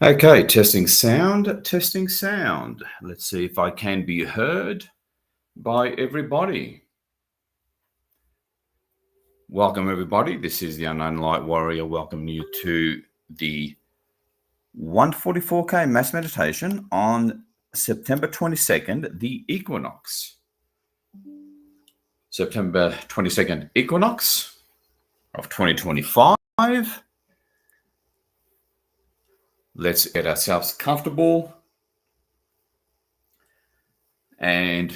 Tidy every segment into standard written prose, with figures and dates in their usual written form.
Okay, testing sound, testing sound. Let's see if I can be heard by everybody. Welcome, everybody. This is the Unknown Light Warrior. Welcome you to the 144K Mass Meditation on September 22nd, the Equinox. September 22nd, Equinox of 2025. Let's get ourselves comfortable and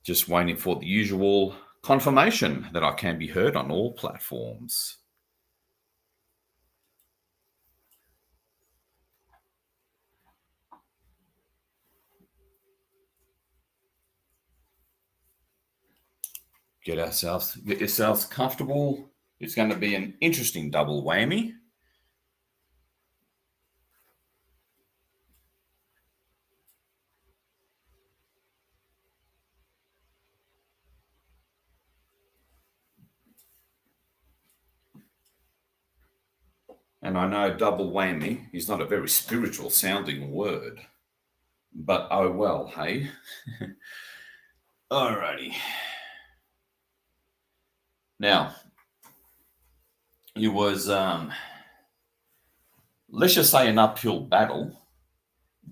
just waiting for the usual confirmation that I can be heard on all platforms. Get yourselves comfortable. It's going to be an interesting double whammy. And I know double whammy is not a very spiritual sounding word, but oh well, hey. Alrighty. Now, it was, let's just say, an uphill battle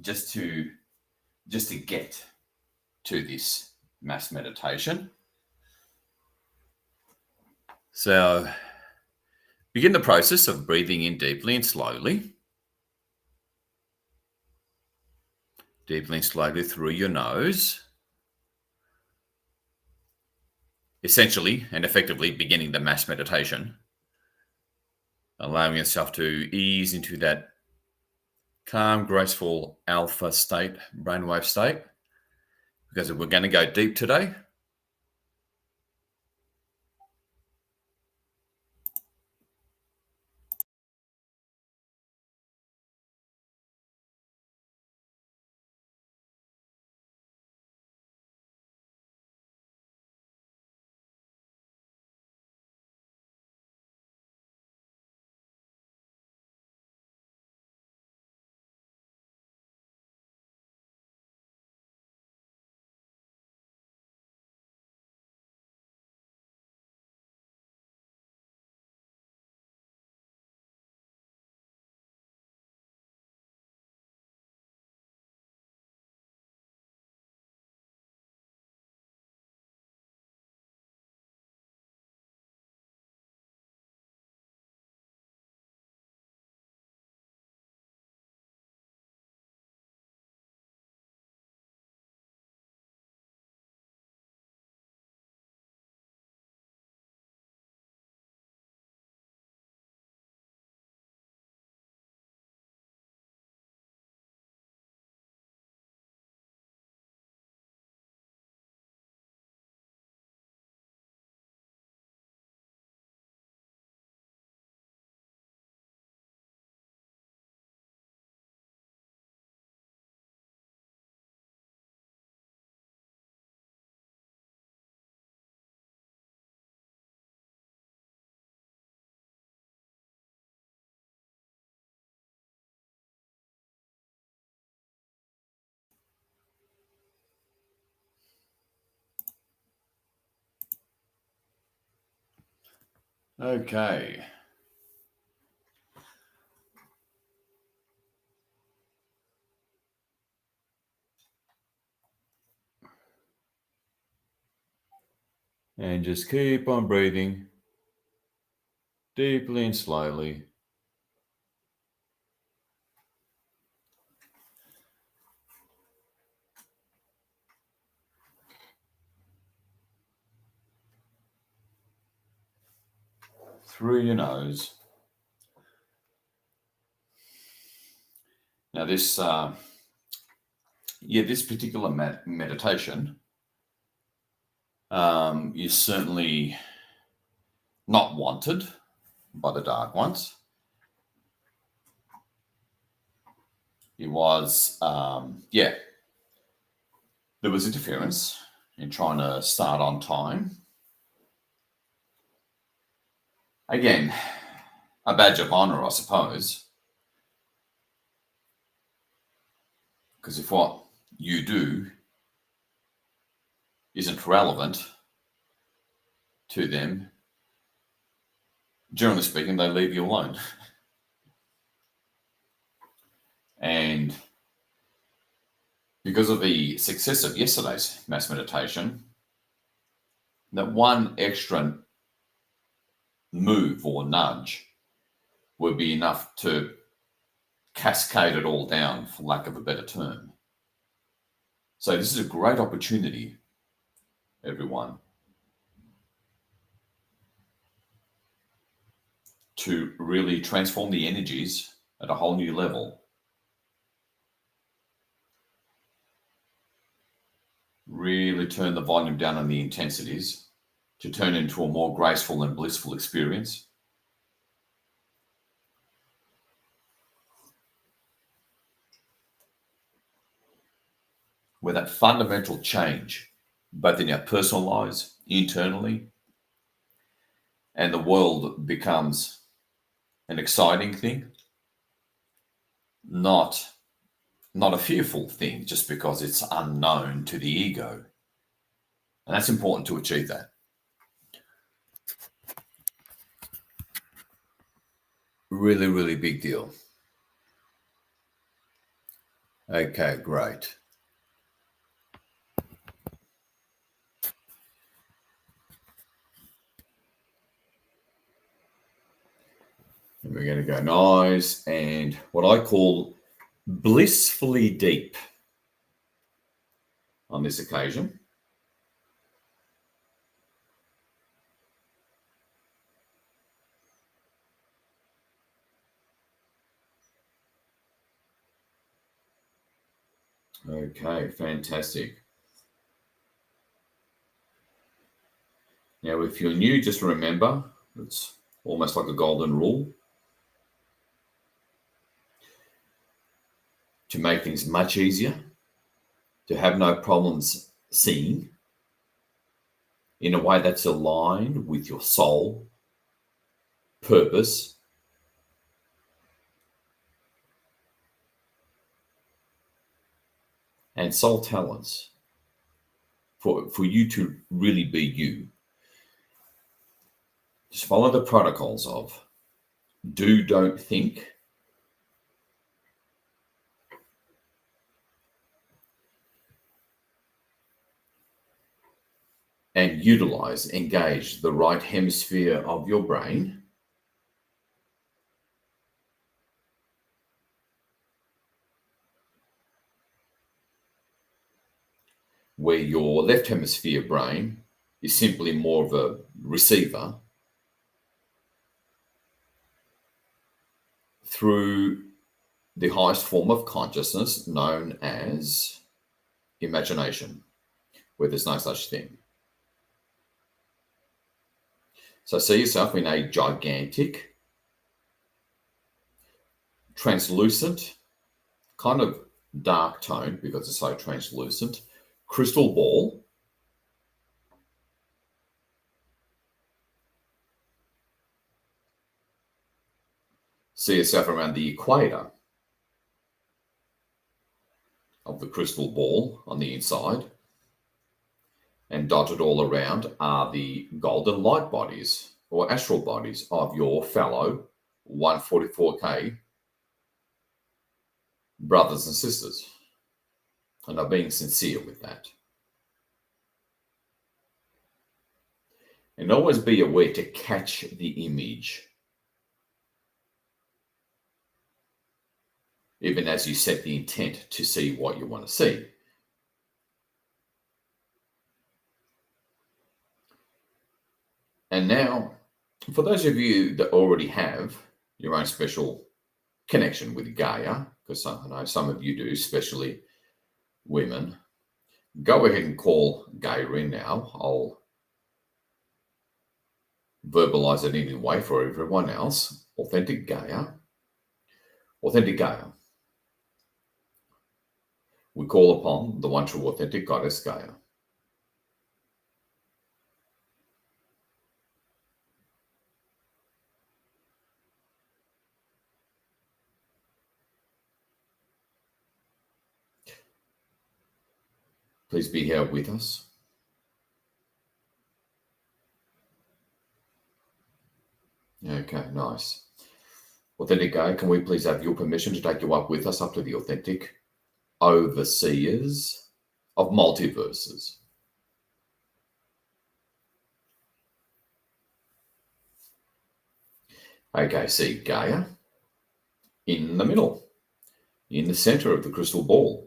just to get to this mass meditation. So, begin the process of breathing in deeply and slowly. Deeply and slowly through your nose. Essentially and effectively beginning the mass meditation. Allowing yourself to ease into that calm, graceful alpha state, brainwave state. Because we're going to go deep today. Okay. And just keep on breathing deeply and slowly. Through your nose. Now this particular meditation is certainly not wanted by the Dark Ones. It was, there was interference in trying to start on time. Again, a badge of honor, I suppose. Because if what you do isn't relevant to them, generally speaking, they leave you alone. And because of the success of yesterday's mass meditation, that one extra move or nudge would be enough to cascade it all down, for lack of a better term. So this is a great opportunity, everyone, to really transform the energies at a whole new level. Really turn the volume down on the intensities to turn into a more graceful and blissful experience. Where that fundamental change, both in our personal lives, internally, and the world becomes an exciting thing, not a fearful thing just because it's unknown to the ego. And that's important to achieve that. Really, really big deal. Okay, great. And we're going to go nice and what I call blissfully deep on this occasion. Okay, fantastic. Now, if you're new, just remember, it's almost like a golden rule to make things much easier, to have no problems seeing in a way that's aligned with your soul, purpose, and soul talents for you to really be you. Just follow the protocols of do, don't, think. And utilize, engage the right hemisphere of your brain where your left hemisphere brain is simply more of a receiver through the highest form of consciousness known as imagination, where there's no such thing. So see yourself in a gigantic, translucent, kind of dark tone because it's so translucent, crystal ball. See yourself around the equator of the crystal ball on the inside. And dotted all around are the golden light bodies or astral bodies of your fellow 144K brothers and sisters. And I'm being sincere with that. And always be aware to catch the image. Even as you set the intent to see what you want to see. And now, for those of you that already have your own special connection with Gaia, because I know some of you do, especially women, go ahead and call Gaia in now. I'll verbalize it anyway for everyone else. Authentic Gaia. Authentic Gaia. We call upon the one true authentic goddess Gaia. Please be here with us. Okay, nice. Authentic guide, can we please have your permission to take you up with us up to the authentic overseers of multiverses? Okay, see Gaia in the middle, in the center of the crystal ball.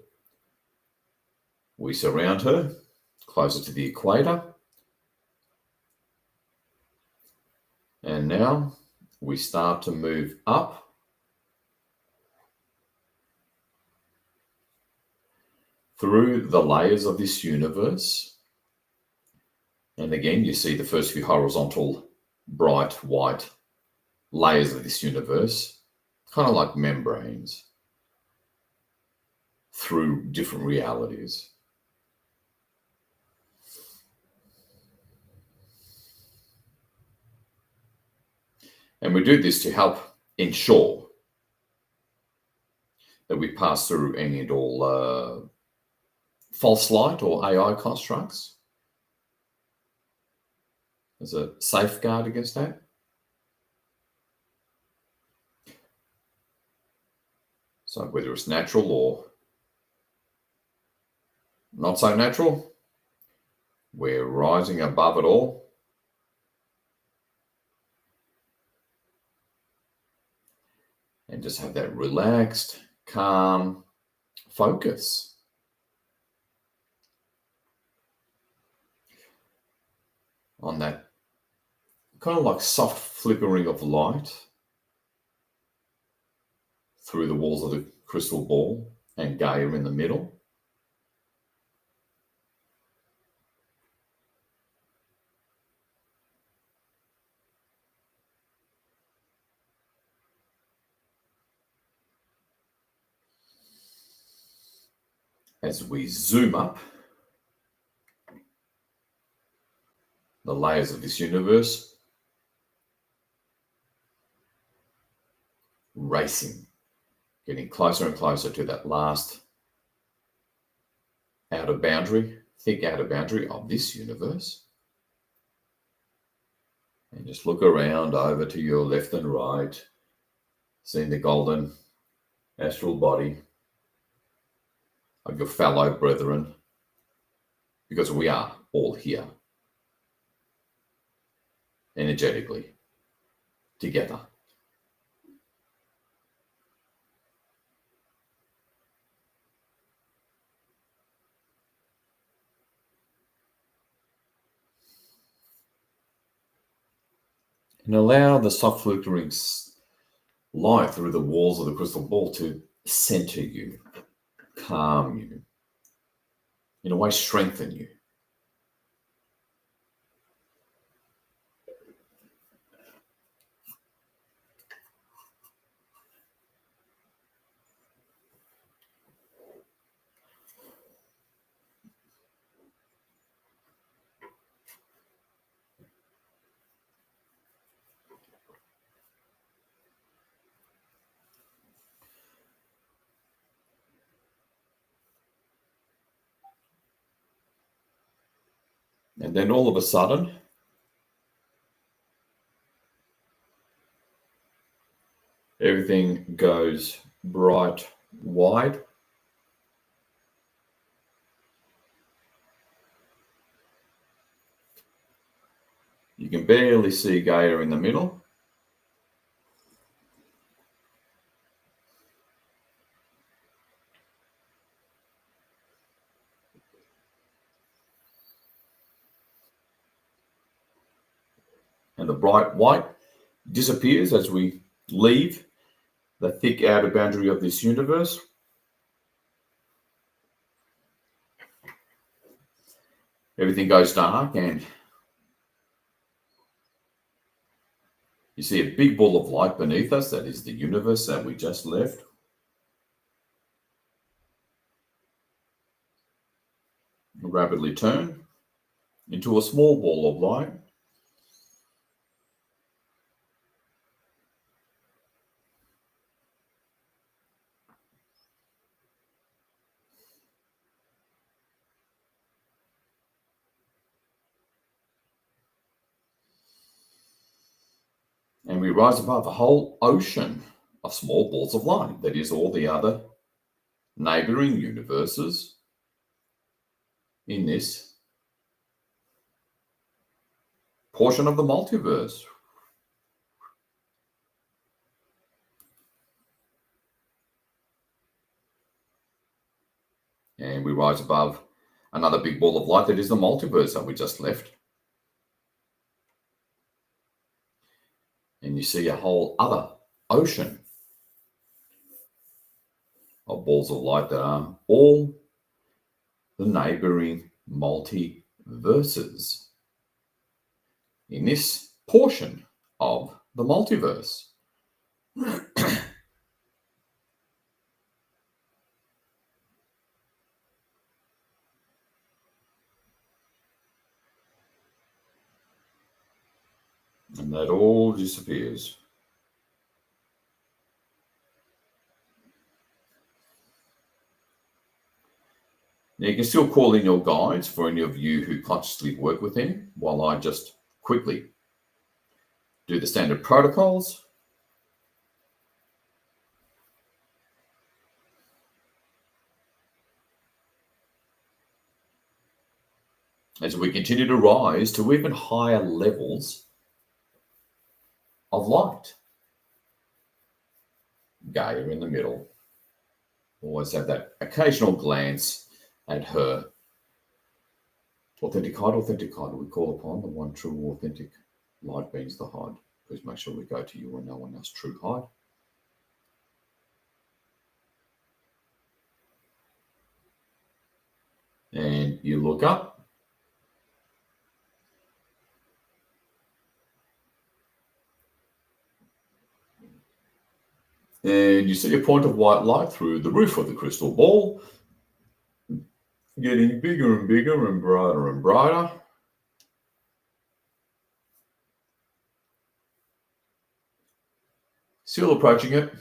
We surround her closer to the equator. And now we start to move up through the layers of this universe. And again, you see the first few horizontal, bright white layers of this universe, kind of like membranes through different realities. And we do this to help ensure that we pass through any and all false light or AI constructs as a safeguard against that. So whether it's natural or not so natural, we're rising above it all. And just have that relaxed, calm focus. On that kind of like soft flickering of light through the walls of the crystal ball and Gaia in the middle. As we zoom up the layers of this universe, racing, getting closer and closer to that last outer boundary, thick outer boundary of this universe. And just look around over to your left and right, seeing the golden astral body of your fellow brethren, because we are all here energetically together. And allow the soft flickering light through the walls of the crystal ball to center you, calm you, in a way strengthen you. And then all of a sudden, everything goes bright wide. You can barely see Gaia in the middle. And the bright white disappears as we leave the thick outer boundary of this universe. Everything goes dark and you see a big ball of light beneath us. That is the universe that we just left. Rapidly turn into a small ball of light. we rise above a whole ocean of small balls of light. That is all the other neighboring universes in this portion of the multiverse. And we rise above another big ball of light that is the multiverse that we just left. And you see a whole other ocean of balls of light that are all the neighboring multiverses in this portion of the multiverse. And that all disappears. Now you can still call in your guides for any of you who consciously work with him, while I just quickly do the standard protocols. As we continue to rise to even higher levels of light. Gaia in the middle. Always have that occasional glance at her. Authentic hide we call upon, the one true authentic light beings the hide. Please make sure we go to you and no one else true hide. And you look up. And you see a point of white light through the roof of the crystal ball, getting bigger and bigger and brighter and brighter. Still approaching it.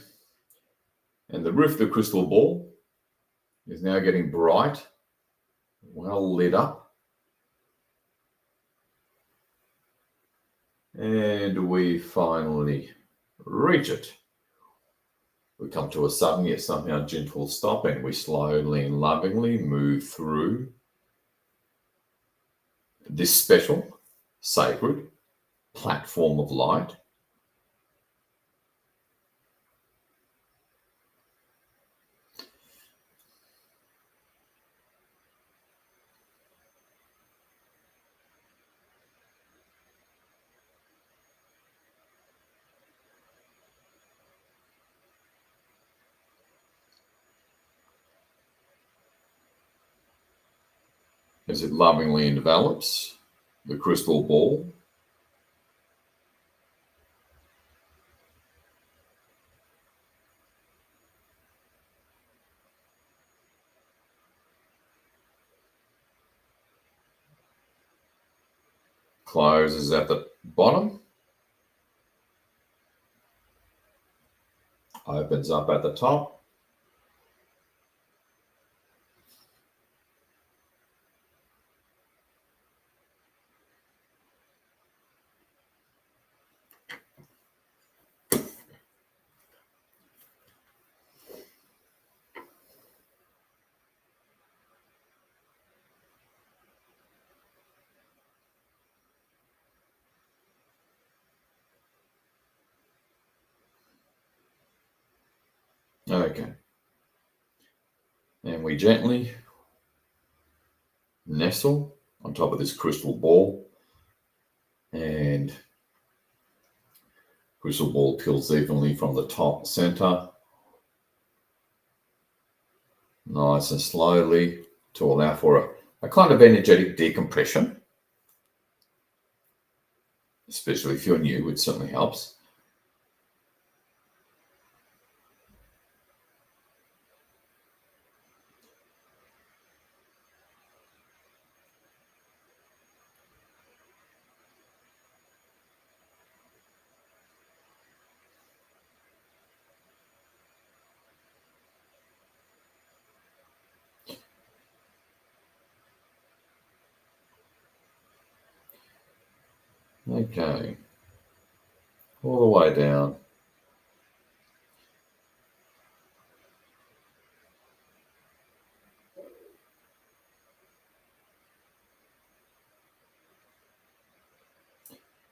And the roof of the crystal ball is now getting bright, well lit up. And we finally reach it. We come to a sudden yet somehow gentle stop, and we slowly and lovingly move through this special, sacred platform of light. As it lovingly envelops the crystal ball. Closes at the bottom. Opens up at the top. Okay. And we gently nestle on top of this crystal ball, and crystal ball peels evenly from the top center, nice and slowly, to allow for a kind of energetic decompression. Especially if you're new, it certainly helps. Okay. all the way down.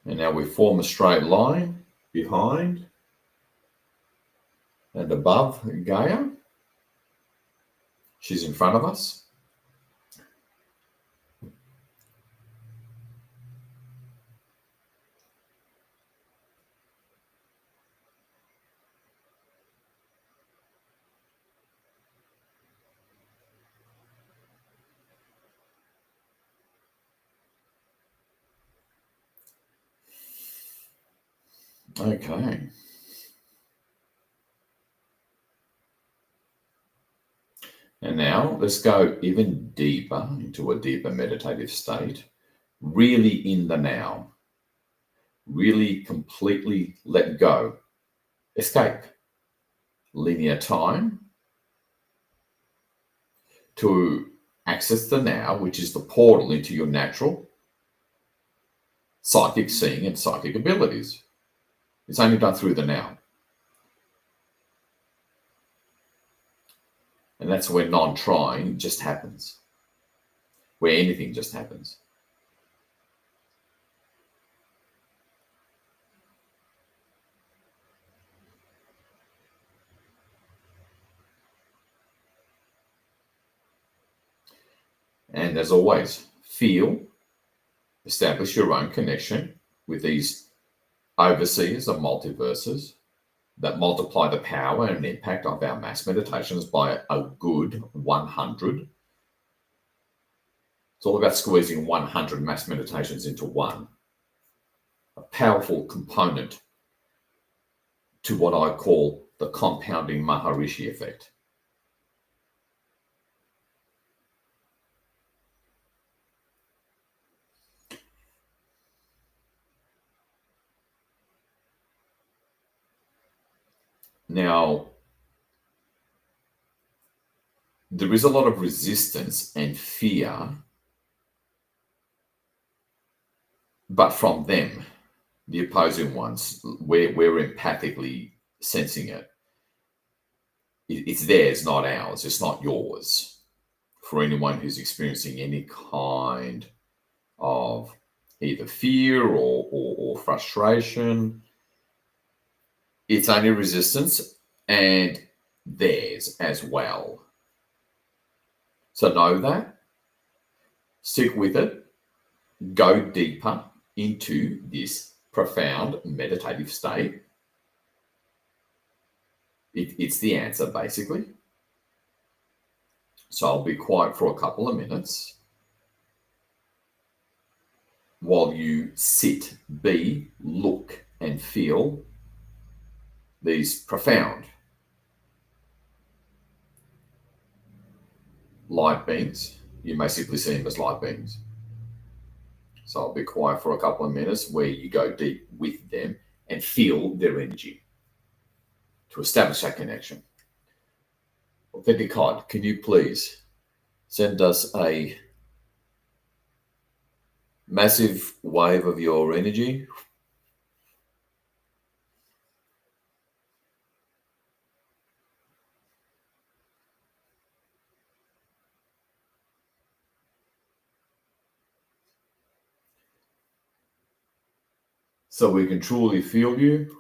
And now we form a straight line behind and above Gaia. She's in front of us. Okay. And now let's go even deeper into a deeper meditative state, really in the now, really completely let go, escape linear time to access the now, which is the portal into your natural psychic seeing and psychic abilities. It's only done through the now. And that's where non-trying just happens, where anything just happens. And as always, establish your own connection with these overseers of multiverses that multiply the power and impact of our mass meditations by a good 100. It's all about squeezing 100 mass meditations into one. A powerful component to what I call the compounding Maharishi effect. Now, there is a lot of resistance and fear, but from them, the opposing ones, we're empathically sensing it. It's theirs, not ours. It's not yours. For anyone who's experiencing any kind of either fear or frustration, it's only resistance and theirs as well. So know that, stick with it, go deeper into this profound meditative state. It's the answer, basically. So I'll be quiet for a couple of minutes while you sit, be, look, and feel these profound light beings. You may simply see them as light beings. So I'll be quiet for a couple of minutes where you go deep with them and feel their energy to establish that connection. Authentic God, can you please send us a massive wave of your energy so we can truly feel you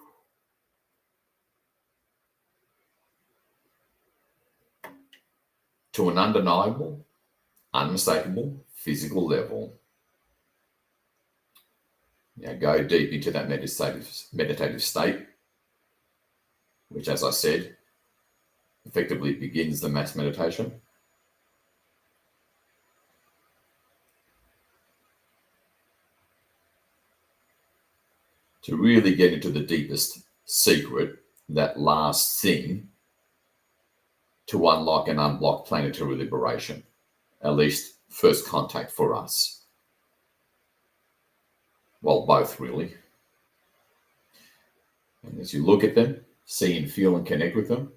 to an undeniable, unmistakable physical level. Now go deep into that meditative state, which, as I said, effectively begins the mass meditation. To really get into the deepest secret, that last thing to unlock and unblock planetary liberation, at least first contact for us. Well, both really. And as you look at them, see and feel and connect with them,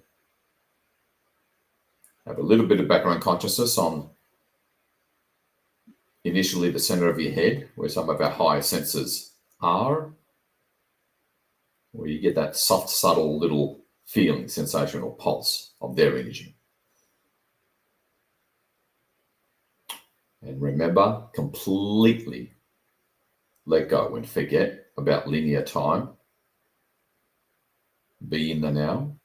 have a little bit of background consciousness on initially the center of your head, where some of our higher senses are. where you get that soft, subtle little feeling, sensation, or pulse of their energy. And remember, completely let go and forget about linear time. Be in the now.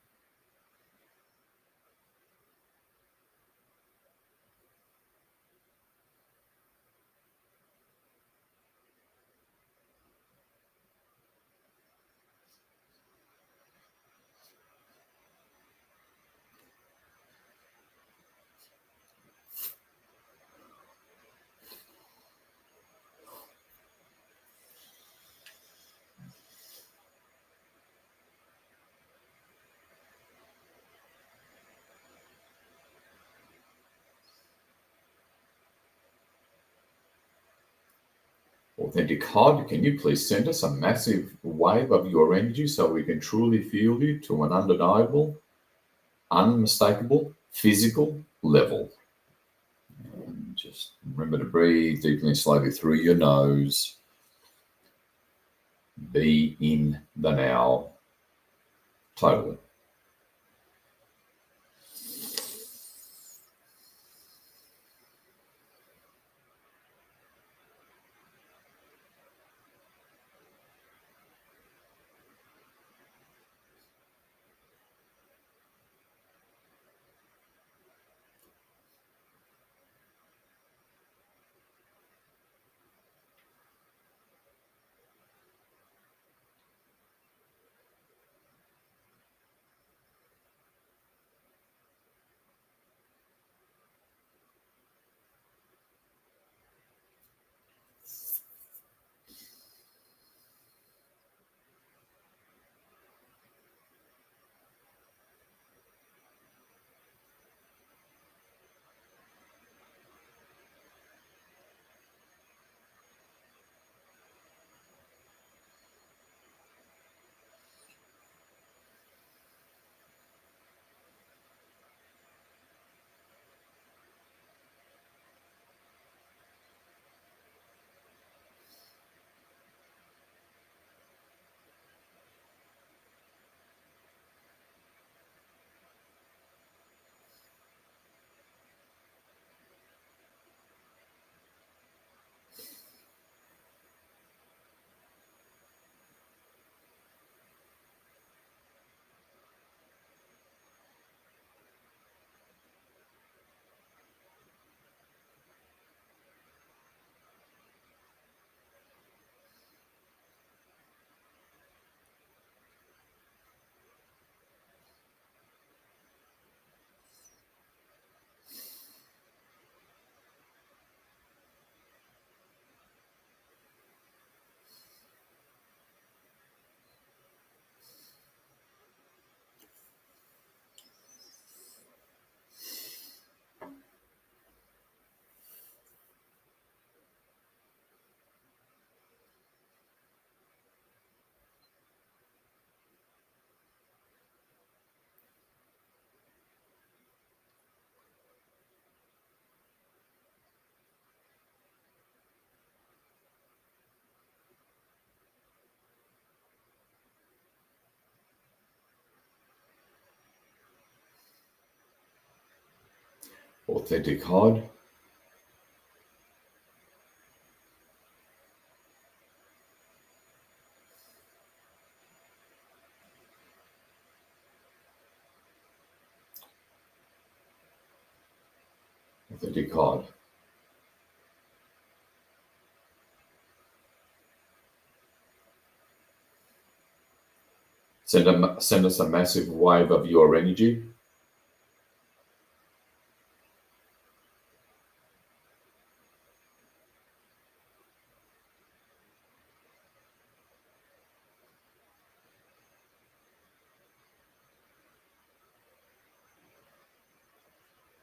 Authentic God, can you please send us a massive wave of your energy so we can truly feel you to an undeniable, unmistakable, physical level? And just remember to breathe deeply and slowly through your nose. Be in the now. Totally. Authentic God, authentic God. Send us a massive wave of your energy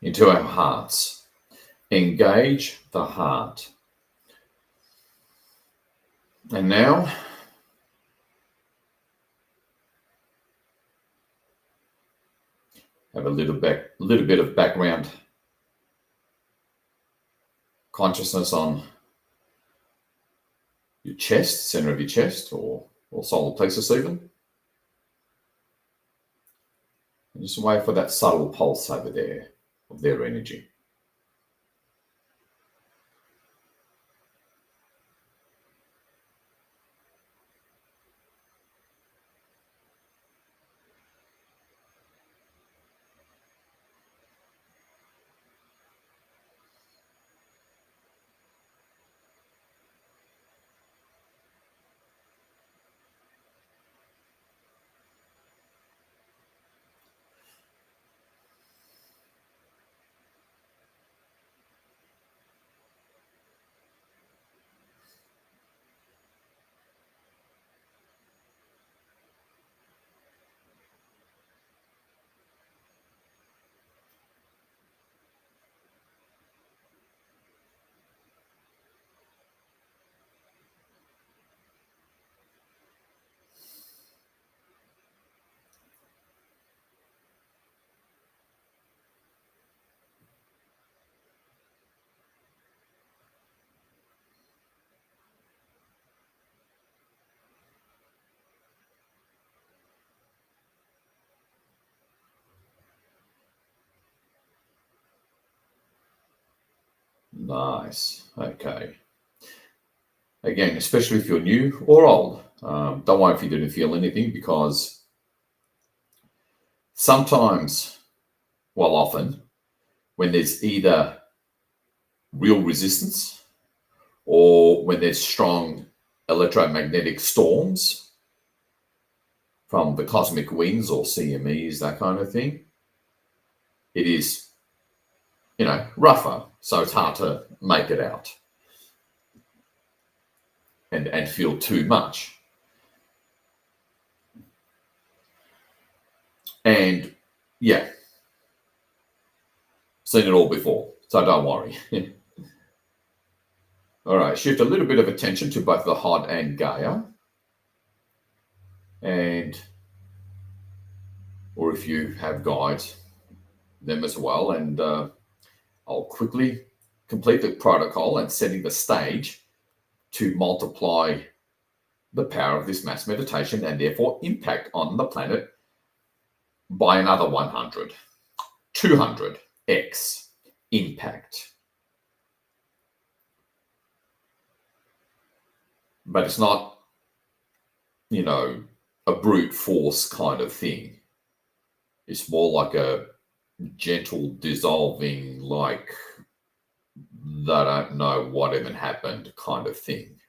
into our hearts. Engage the heart. And now, have a little bit of background consciousness on your chest, center of your chest, or solar plexus even. And just wait for that subtle pulse over there of their energy. Nice. Okay. Again, especially if you're new or old, don't worry if you didn't feel anything, because sometimes, well, often, when there's either real resistance or when there's strong electromagnetic storms from the cosmic winds or CMEs, that kind of thing, it is, rougher. So it's hard to make it out and feel too much. And yeah, seen it all before, so don't worry. All right, shift a little bit of attention to both the hot and Gaia. Or if you have guides, them as well. And I'll quickly complete the protocol and setting the stage to multiply the power of this mass meditation and therefore impact on the planet by another 100, 200x impact. But it's not, a brute force kind of thing. It's more like a gentle dissolving, like they don't know what even happened kind of thing.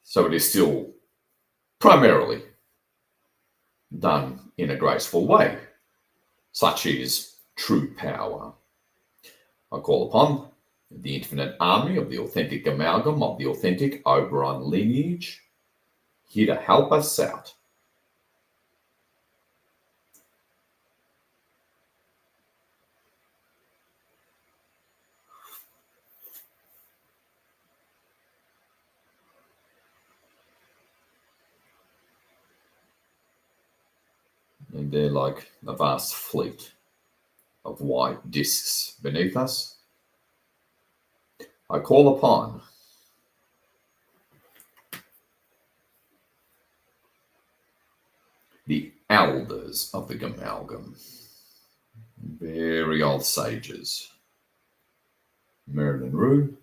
So it is still primarily done in a graceful way. Such is true power. I call upon the infinite army of the authentic amalgam of the authentic Oberon lineage, here to help us out. And they're like a vast fleet of white discs beneath us. I call upon the elders of the amalgam, very old sages, Merlin Rue,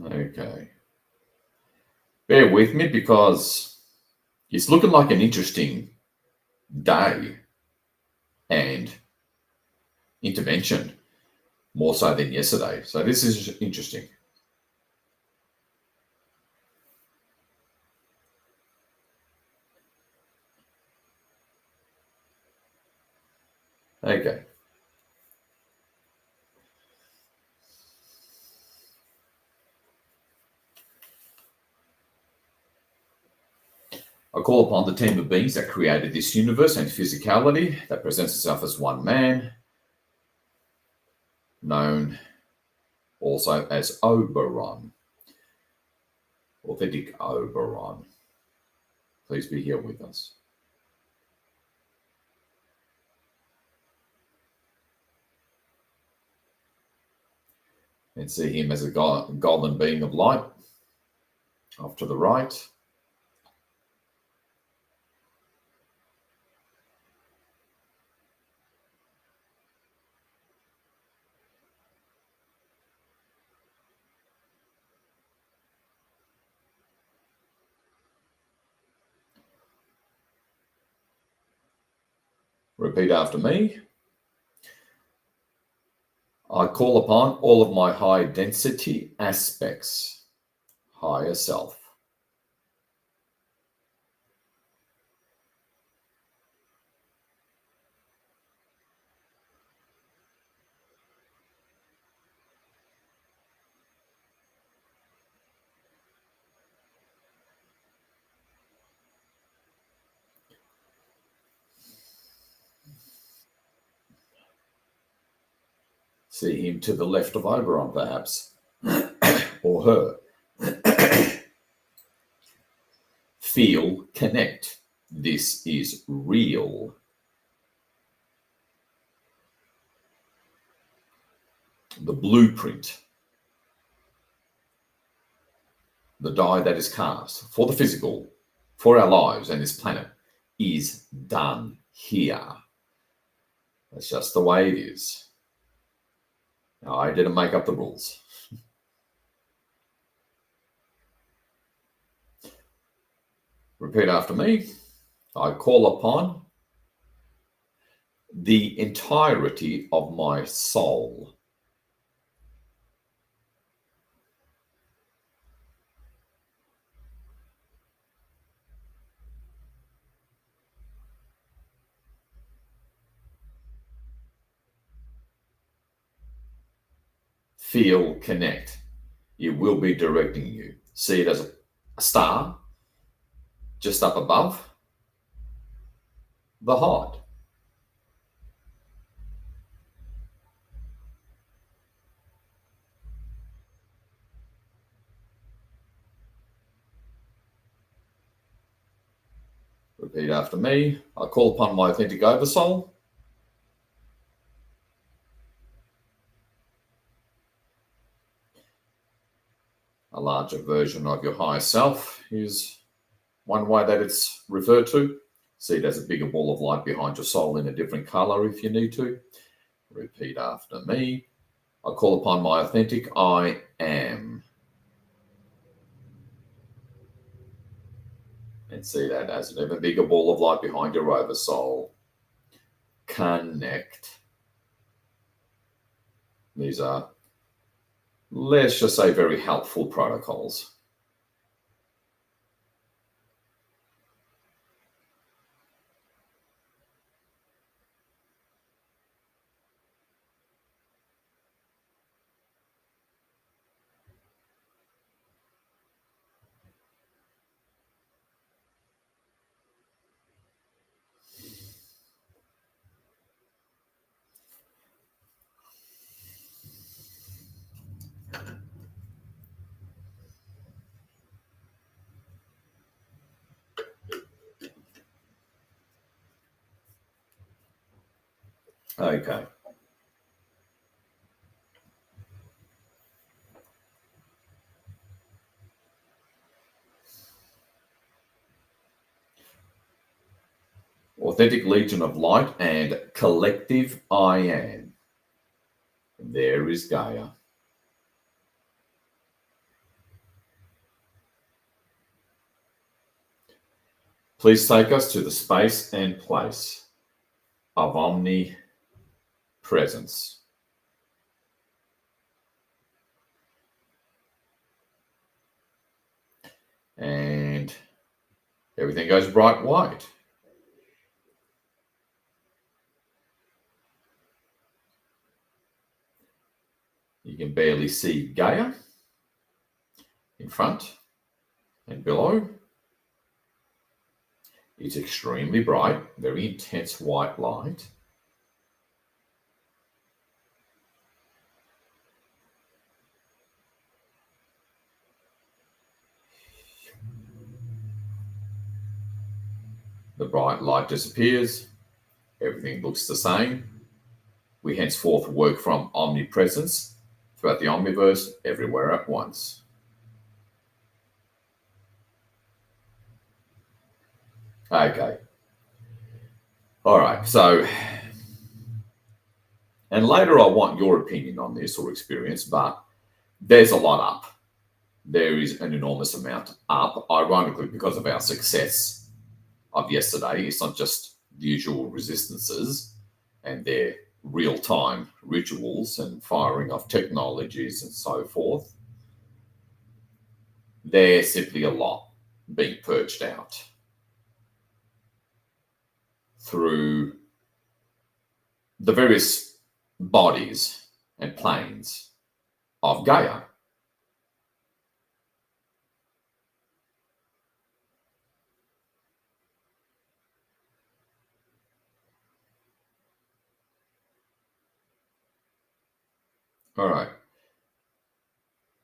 Okay. Bear with me because it's looking like an interesting day and intervention, more so than yesterday. So this is interesting. Okay. I call upon the team of beings that created this universe and physicality that presents itself as one man, known also as Oberon, authentic Oberon. Please be here with us. And see him as a golden being of light. Off to the right. Repeat after me. I call upon all of my high density aspects, higher self. See him to the left of Oberon, perhaps, or her. Feel, connect. This is real. The blueprint, the die that is cast for the physical, for our lives and this planet, is done here. That's just the way it is. I didn't make up the rules. Repeat after me. I call upon the entirety of my soul. Feel, connect. It will be directing you. See it as a star just up above the heart. Repeat after me. I call upon my authentic oversoul. A larger version of your higher self is one way that it's referred to. See it as a bigger ball of light behind your soul in a different color if you need to. Repeat after me. I call upon my authentic I am. And see that as an even bigger ball of light behind your oversoul. Connect. These are, let's just say, very helpful protocols. Okay. Authentic Legion of Light and Collective I Am. There is Gaia. Please take us to the space and place of omnipresence. And everything goes bright white. You can barely see Gaia in front and below. It's extremely bright, very intense white light. The bright light disappears. Everything looks the same. We henceforth work from omnipresence throughout the omniverse, everywhere at once. Okay. All right. So, and later I want your opinion on this or experience, but there's a lot up. There is an enormous amount up, ironically, because of our success of yesterday. It's not just the usual resistances and their real time rituals and firing of technologies and so forth. There's simply a lot being purged out through the various bodies and planes of Gaia. All right.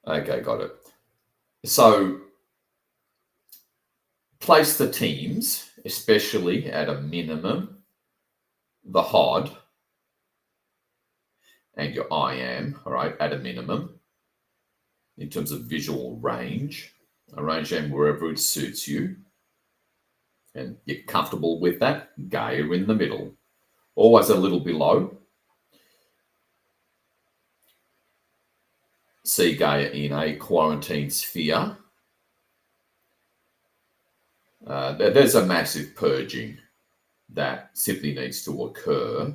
Okay, got it. So place the teams, especially at a minimum, the HOD and your I am, all right, at a minimum, in terms of visual range. Arrange them wherever it suits you. And you're comfortable with that. Gaia in the middle. Always a little below. See Gaia in a quarantine sphere. There's a massive purging that simply needs to occur.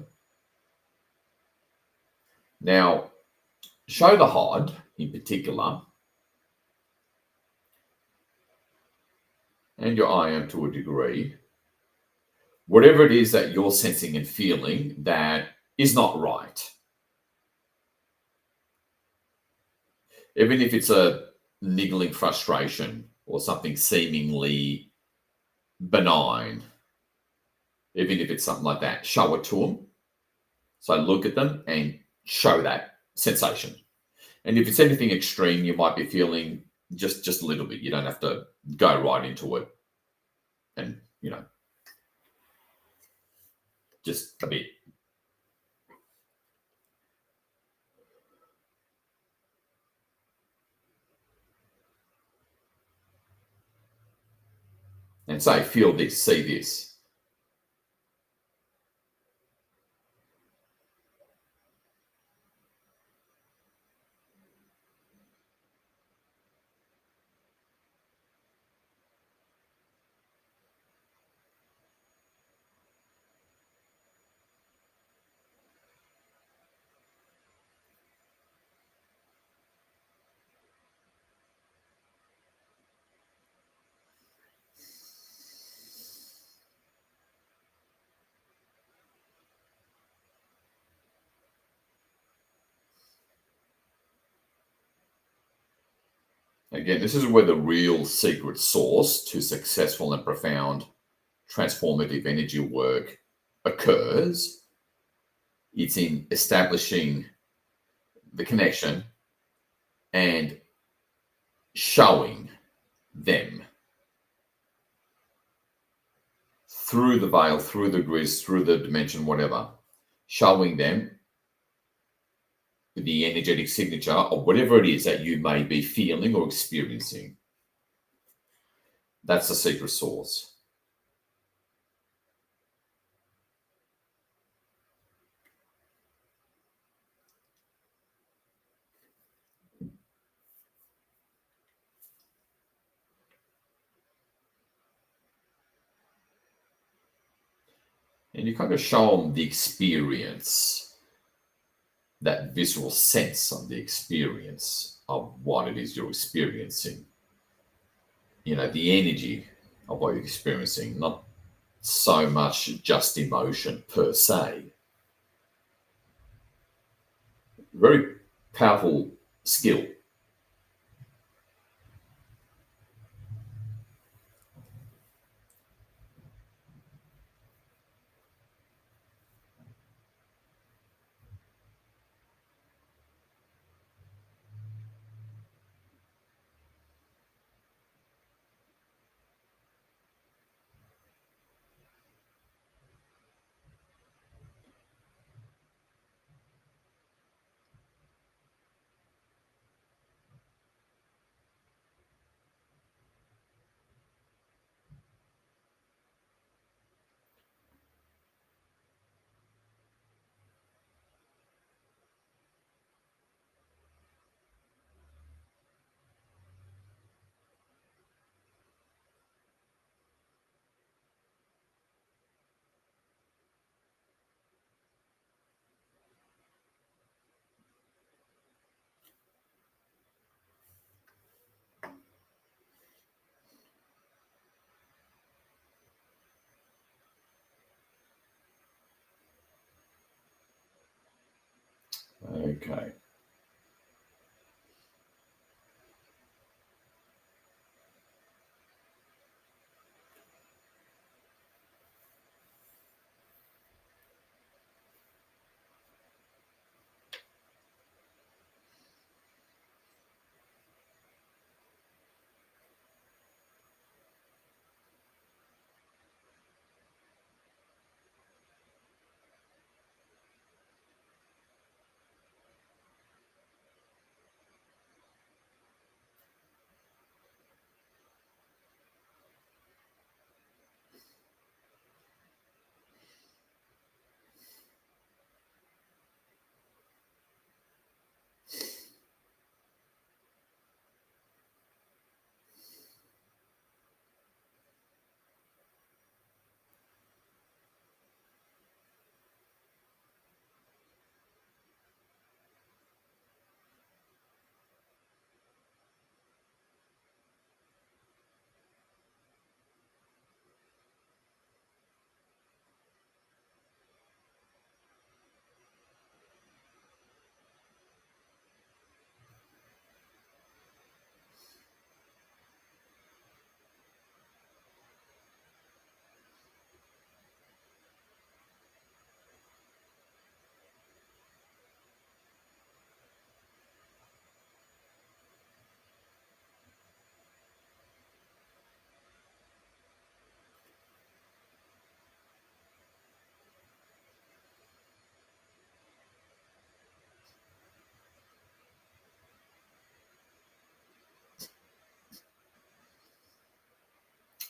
Now, show the HOD in particular, and your I am to a degree, whatever it is that you're sensing and feeling that is not right. Even if it's a niggling frustration or something seemingly benign, even if it's something like that, show it to them. So look at them and show that sensation. And if it's anything extreme, you might be feeling just a little bit. You don't have to go right into it. And, just a bit. And say, feel this, see this. Again, this is where the real secret source to successful and profound transformative energy work occurs. It's in establishing the connection and showing them through the veil, through the grid, through the dimension, whatever, showing them the energetic signature of whatever it is that you may be feeling or experiencing. That's the secret source. And you kind of show them the experience, that visceral sense of the experience of what it is you're experiencing. The energy of what you're experiencing, not so much just emotion per se. Very powerful skill. Okay.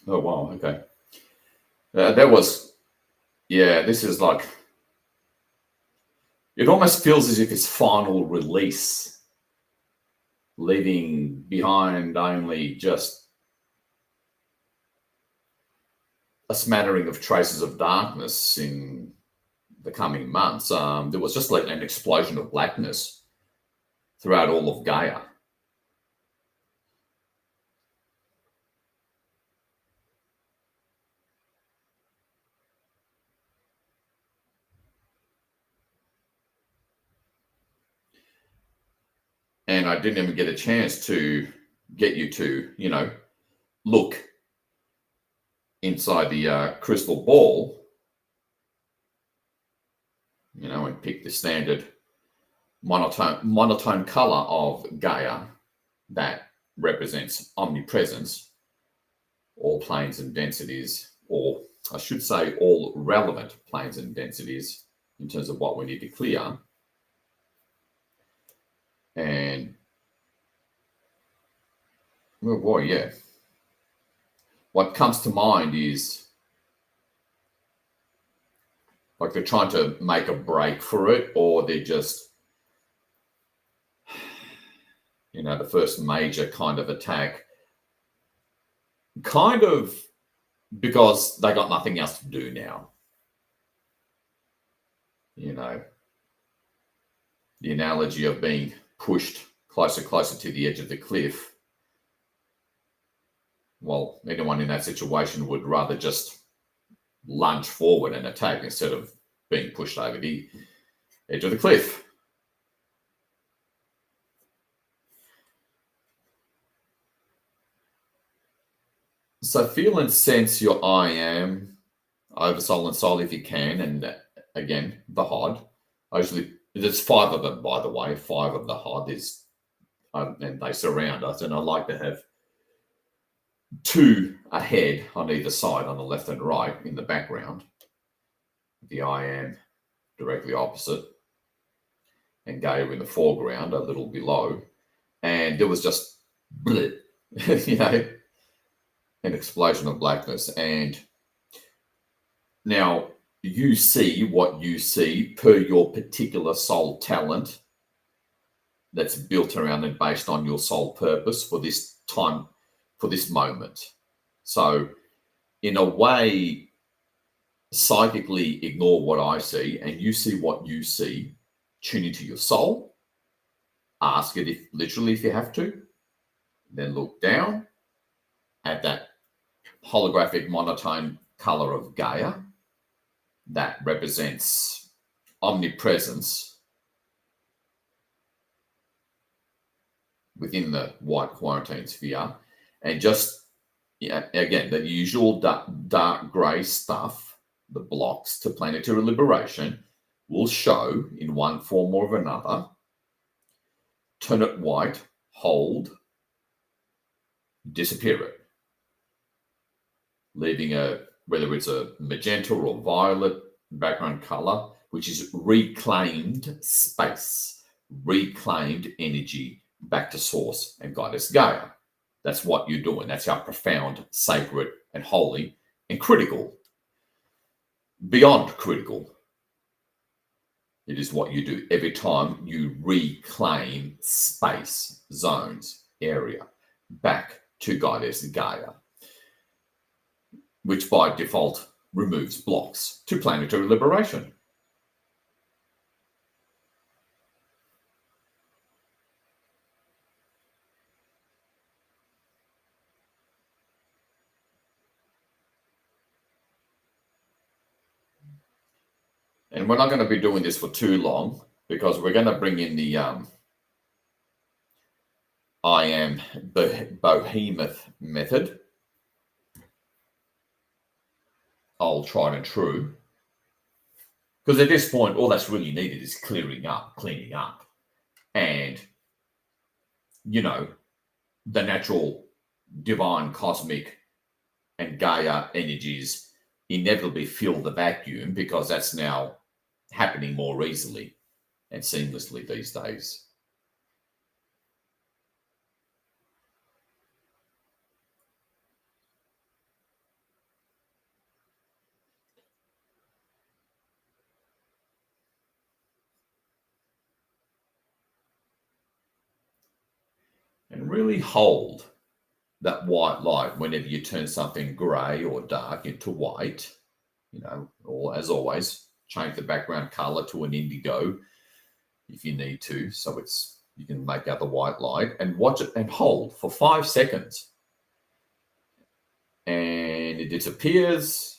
Oh, wow. Okay. That was, yeah, this is like, it almost feels as if it's final release, leaving behind only just a smattering of traces of darkness in the coming months. There was just like an explosion of blackness throughout all of Gaia. And I didn't even get a chance to get you to, look inside the crystal ball, and pick the standard monotone color of Gaia that represents omnipresence, all planes and densities, or I should say all relevant planes and densities in terms of what we need to clear. And, oh boy, yeah. What comes to mind is like they're trying to make a break for it, or they're just, the first major kind of attack, kind of because they got nothing else to do now. The analogy of being pushed closer to the edge of the cliff. Well, anyone in that situation would rather just lunge forward and attack instead of being pushed over the edge of the cliff. So feel and sense your I am, oversoul and soul if you can, and again, the HOD. Usually, there's 5 of them, by the way, 5 of the HOD is, and they surround us, and I like to have 2 ahead on either side, on the left and right, in the background. The I am directly opposite, and Gaia in the foreground, a little below, and there was just, bleh, an explosion of blackness. And now you see what you see per your particular soul talent that's built around and based on your soul purpose for this time, for this moment. So in a way, psychically ignore what I see and you see what you see, tune into your soul, ask it if you have to, then look down at that holographic monotone color of Gaia that represents omnipresence, within the white quarantine sphere, and just again the usual dark grey stuff, the blocks to planetary liberation, will show in one form or another. Turn it white, hold, disappear it, leaving whether it's a magenta or violet background color, which is reclaimed space, reclaimed energy back to source and goddess Gaia. That's what you're doing. That's how profound, sacred, and holy and critical, beyond critical, it is what you do every time you reclaim space, zones, area back to goddess Gaia, which by default removes blocks to planetary liberation. And we're not going to be doing this for too long because we're going to bring in the I am behemoth method, old tried and true. Because at this point, all that's really needed is cleaning up, and, the natural, divine, cosmic, and Gaia energies inevitably fill the vacuum because that's now happening more easily and seamlessly these days. And really hold that white light whenever you turn something grey or dark into white, or as always, change the background color to an indigo if you need to, so you can make out the white light, and watch it and hold for 5 seconds. And it disappears,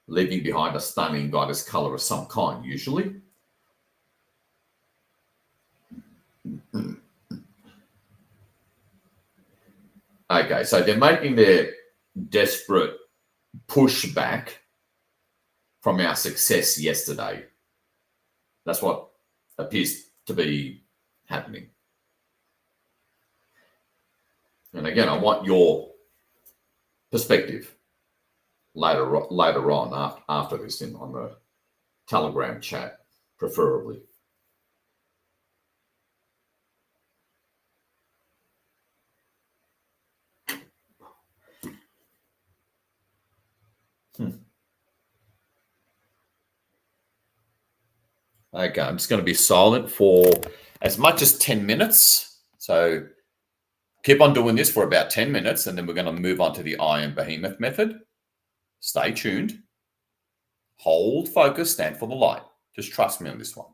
leaving behind a stunning goddess color of some kind, usually. Okay, so they're making their desperate pushback from our success yesterday. That's what appears to be happening. And again, I want your perspective later on after this on the Telegram chat, preferably. Okay, I'm just going to be silent for as much as 10 minutes. So keep on doing this for about 10 minutes, and then we're going to move on to the Iron Behemoth method. Stay tuned. Hold focus, stand for the light. Just trust me on this one.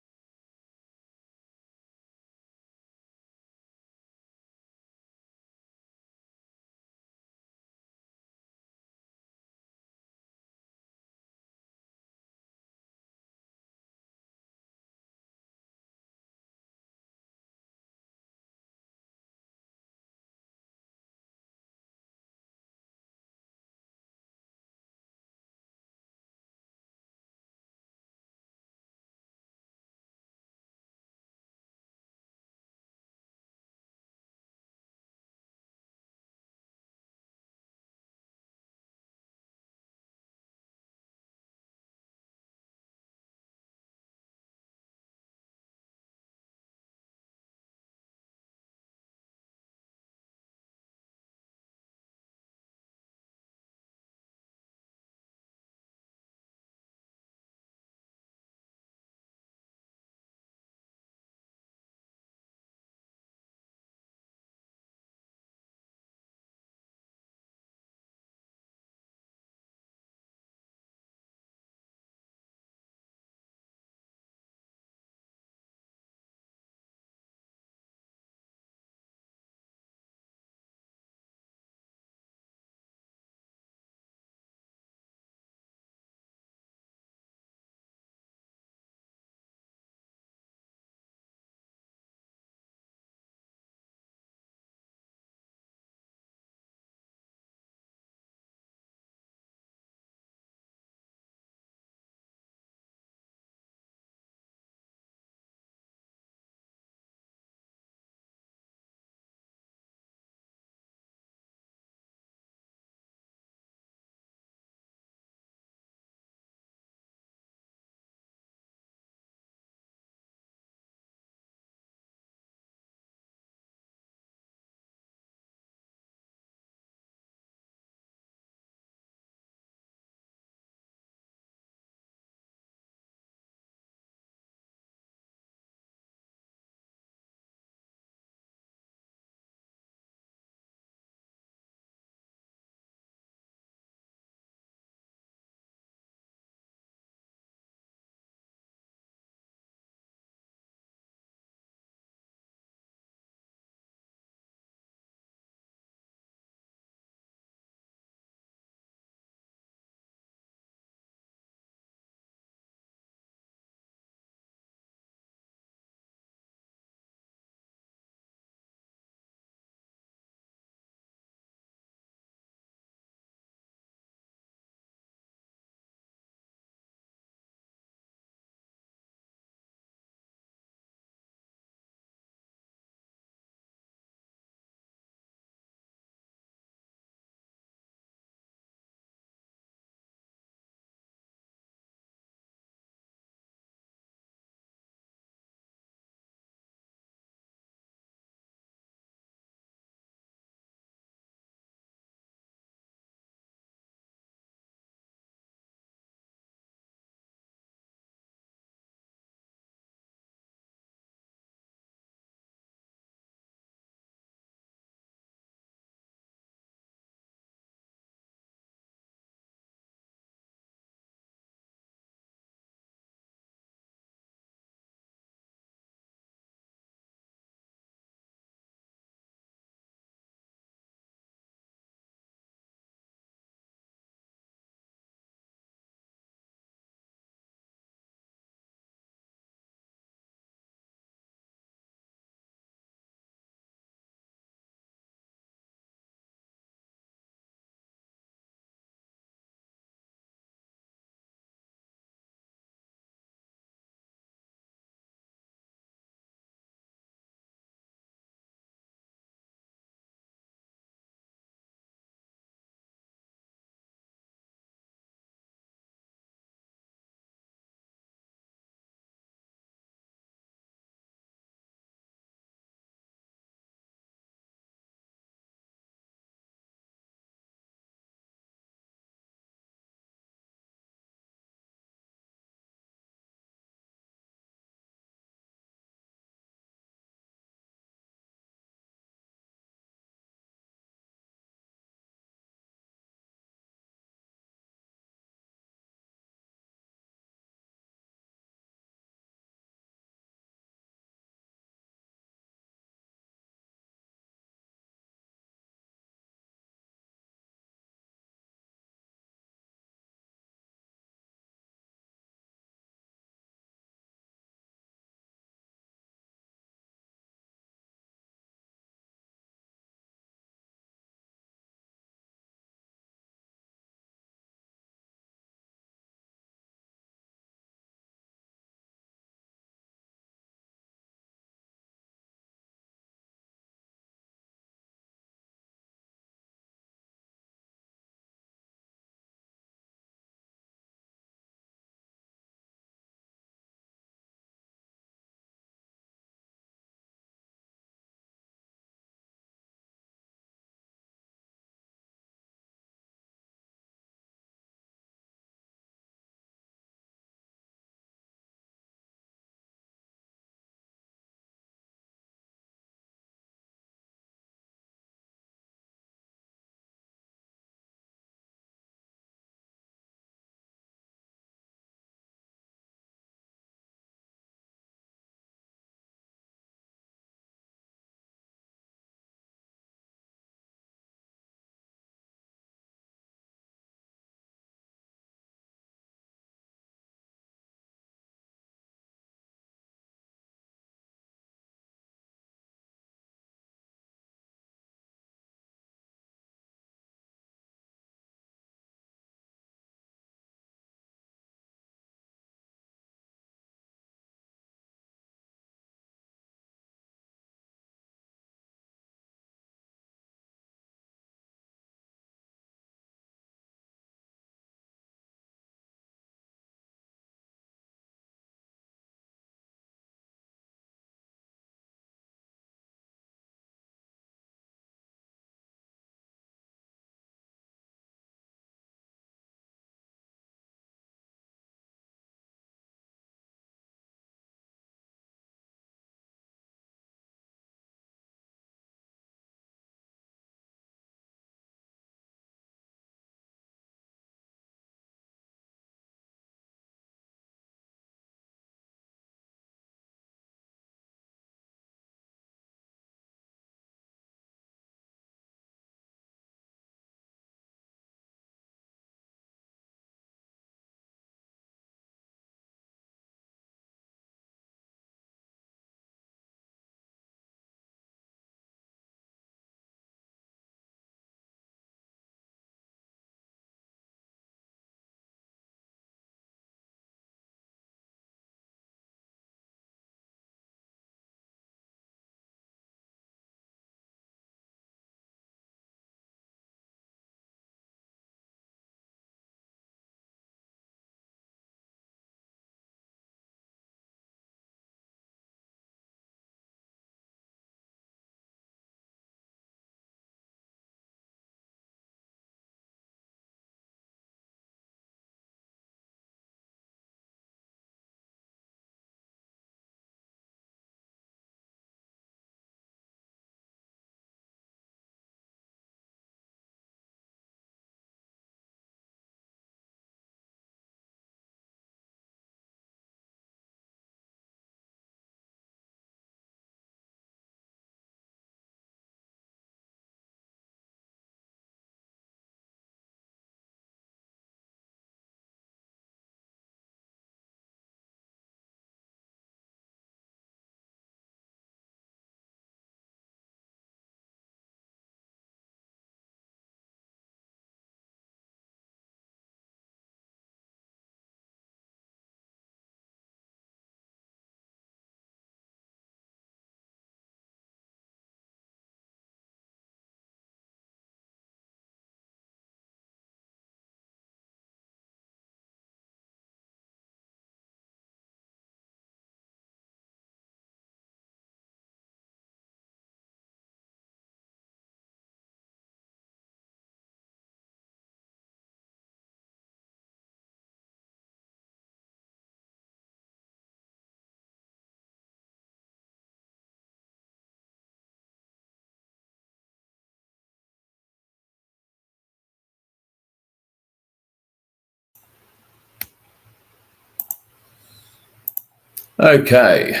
Okay.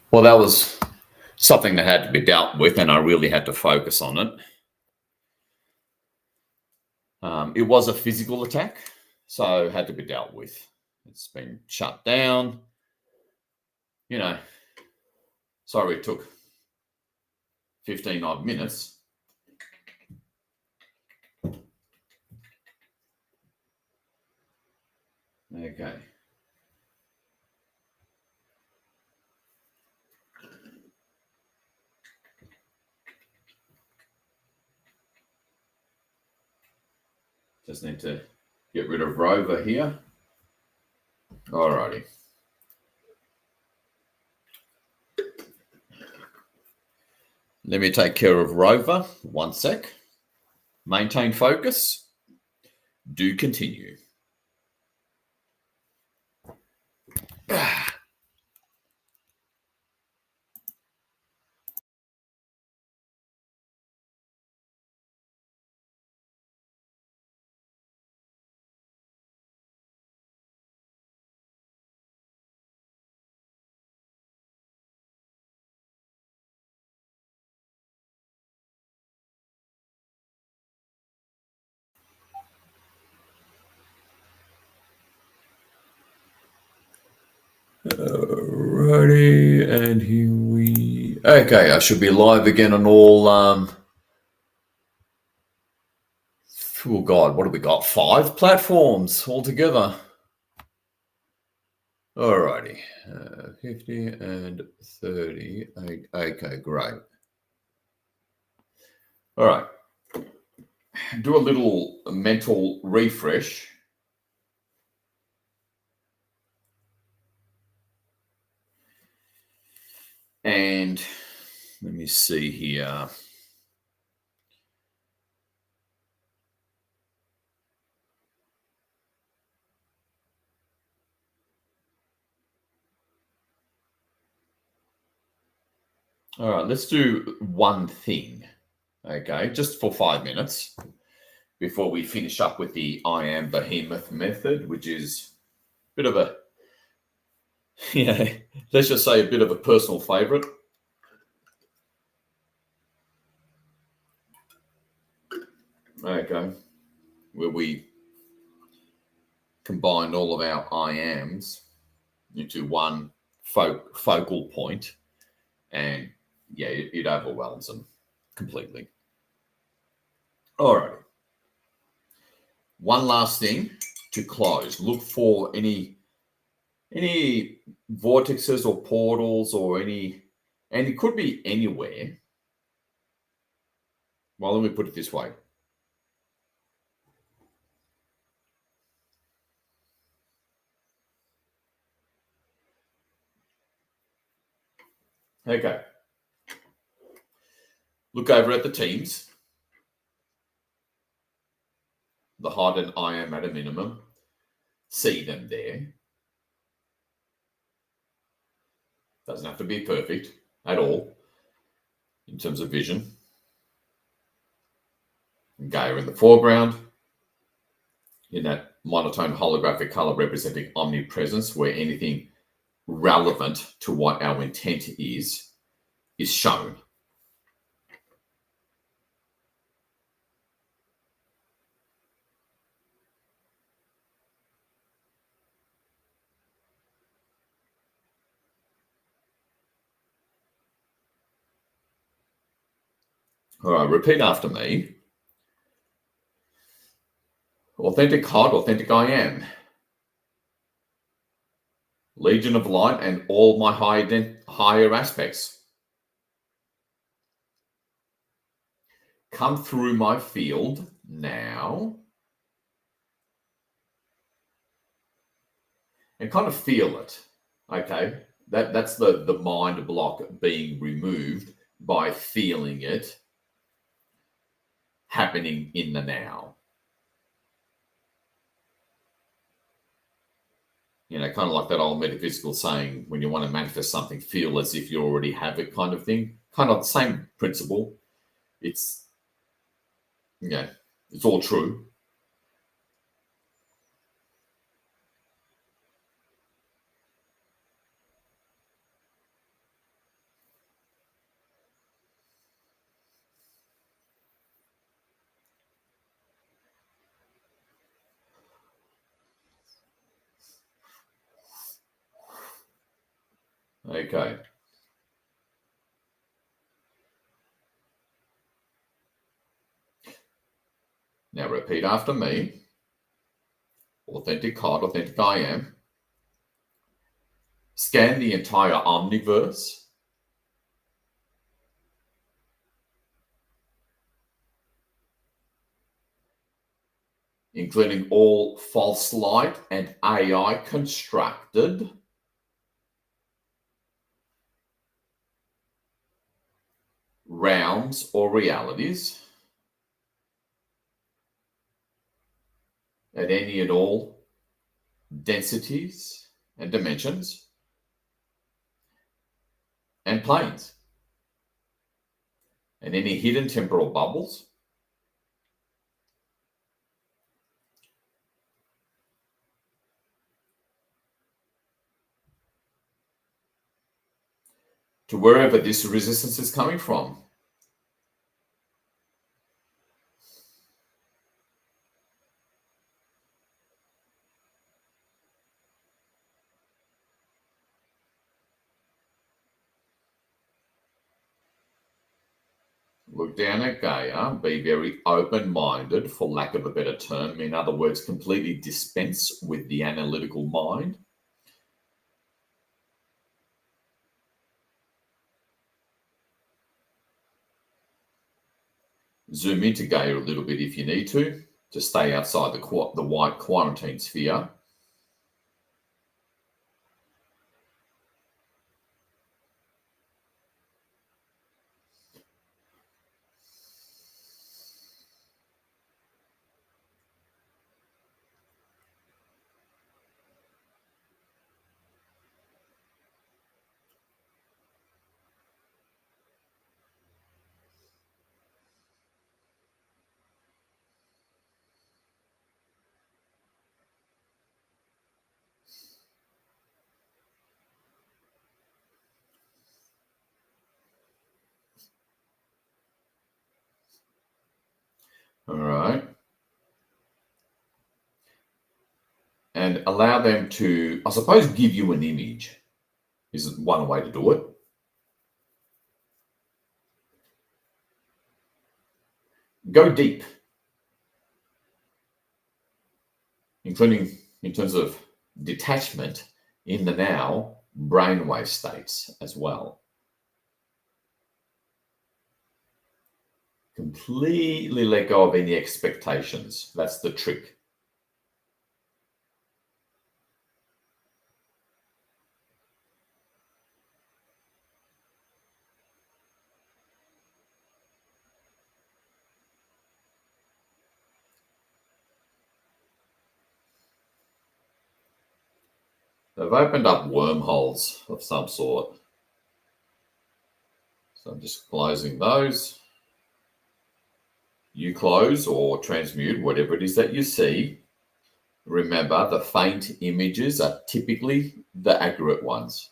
Well, that was something that had to be dealt with, and I really had to focus on it. It was a physical attack, so it had to be dealt with. It's been shut down. You know, sorry it took 15 odd minutes. Okay. Just need to get rid of Rover here. Alrighty. Let me take care of Rover. 1 sec. Maintain focus. Do continue. Alrighty, and here we... Okay, I should be live again on all... Oh God, what have we got? 5 platforms altogether. Alrighty, 50 and 30. Okay, great. All right, do a little mental refresh. And let me see here. All right, let's do one thing, okay, just for 5 minutes before we finish up with the I am behemoth method, which is a bit of a, let's just say a bit of a personal favorite. Okay, where we combined all of our I ams into one focal point, and yeah, it overwhelms them completely. All right. One last thing to close. Look for any vortexes or portals or any, and it could be anywhere. Well, let me put it this way. Okay. Look over at the teams. The height and I am at a minimum. See them there. Doesn't have to be perfect at all in terms of vision. Gaia in the foreground, in that monotone holographic color representing omnipresence, where anything relevant to what our intent is shown. All right, repeat after me. Authentic heart, authentic I am. Legion of light and all my higher aspects. Come through my field now. And kind of feel it, okay? That's the mind block being removed by feeling it happening in the now. You know, kind of like that old metaphysical saying, when you want to manifest something, feel as if you already have it kind of thing. Kind of the same principle. It's, yeah, it's all true. Okay. Now repeat after me. Authentic God, authentic I am. Scan the entire omniverse. Including all false light and AI constructed realms or realities at any and all densities and dimensions and planes, and any hidden temporal bubbles to wherever this resistance is coming from. Look down at Gaia, be very open-minded, for lack of a better term. In other words, completely dispense with the analytical mind. Zoom into Gaia a little bit if you need to stay outside the white quarantine sphere. All right. And allow them to, I suppose, give you an image is one way to do it. Go deep, including in terms of detachment in the now brainwave states as well. Completely let go of any expectations. That's the trick. They've opened up wormholes of some sort. So I'm just closing those. You close or transmute whatever it is that you see. Remember, the faint images are typically the accurate ones.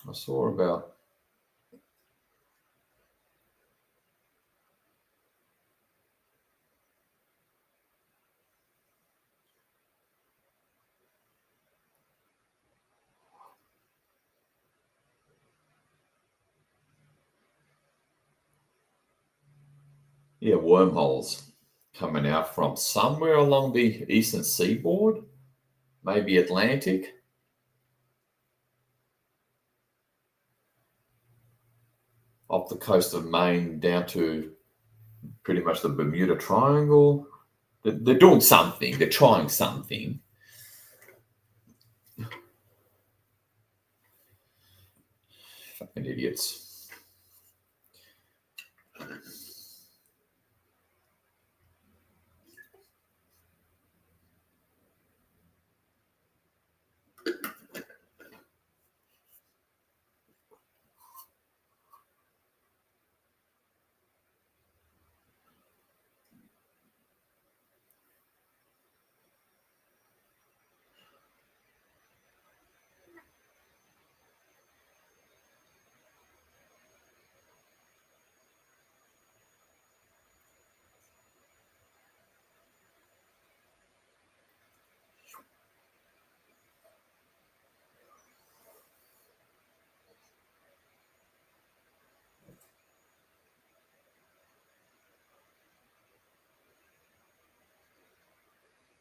I saw about wormholes coming out from somewhere along the eastern seaboard, maybe Atlantic. Off the coast of Maine down to pretty much the Bermuda Triangle. They're doing something. They're trying something. Fucking idiots.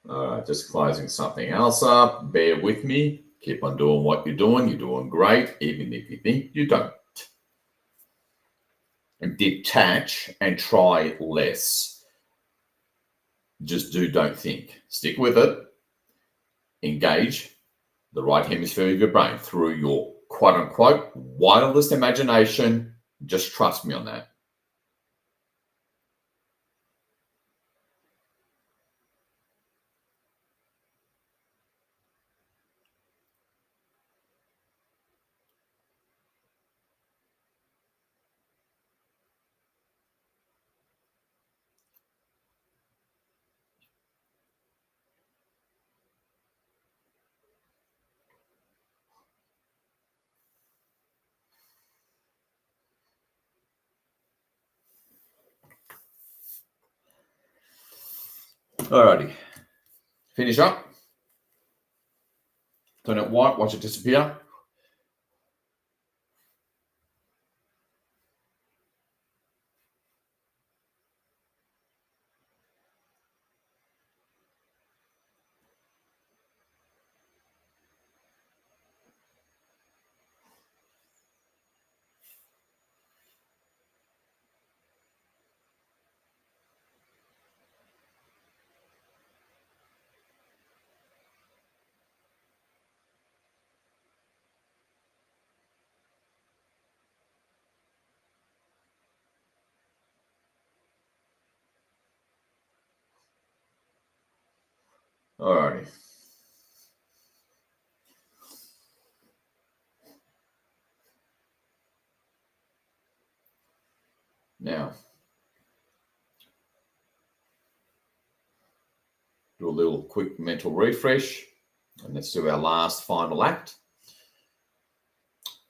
All right, just closing something else up. Bear with me. Keep on doing what you're doing. You're doing great, even if you think you don't. And detach and try less. Just don't think. Stick with it. Engage the right hemisphere of your brain through your quote unquote wildest imagination. Just trust me on that. Alrighty. Finish up. Turn it white, watch it disappear. Alrighty. Now, do a little quick mental refresh, and let's do our last final act.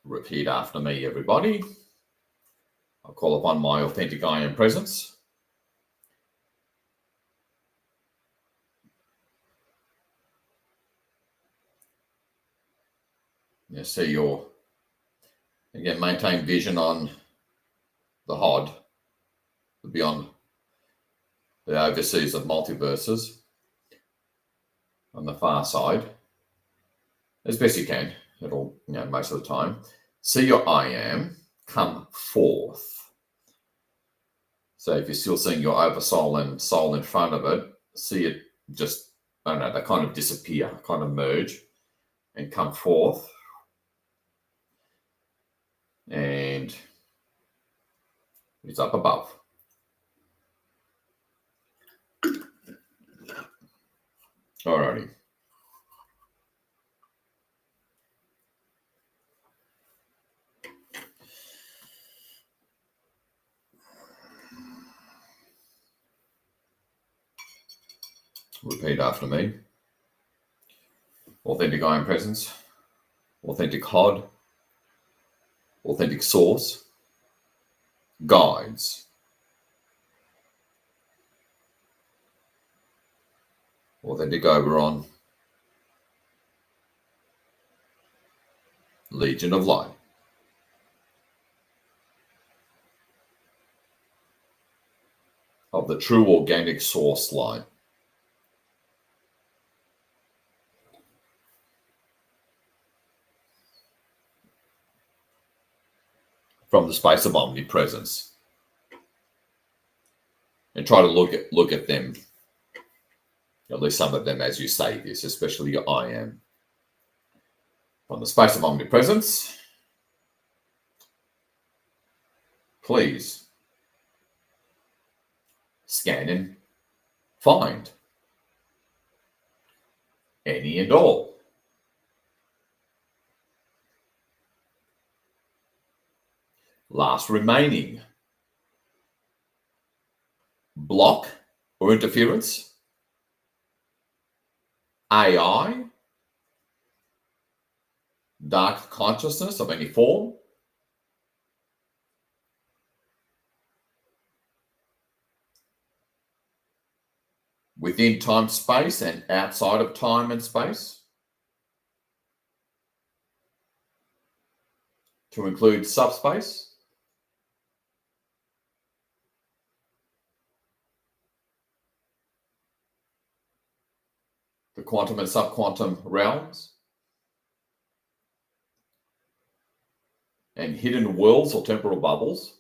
Repeat after me, everybody. I'll call upon my authentic I am presence. You see your, again, maintain vision on the HOD, the beyond, the overseas of multiverses on the far side, as best you can. It'll, most of the time. See your I am come forth. So if you're still seeing your oversoul and soul in front of it, see it just, I don't know, they kind of disappear, kind of merge and come forth. And it's up above. Alrighty. Repeat after me. Authentic I am presence, authentic HOD, authentic source, guides, authentic Oberon, Legion of Light. Of the true organic source light. From the space of omnipresence. And try to look at them, at least some of them as you say this, especially your I am. From the space of omnipresence, please scan and find any and all last remaining block or interference, AI, dark consciousness of any form, within time, space, and outside of time and space, to include subspace, the quantum and subquantum realms, and hidden worlds or temporal bubbles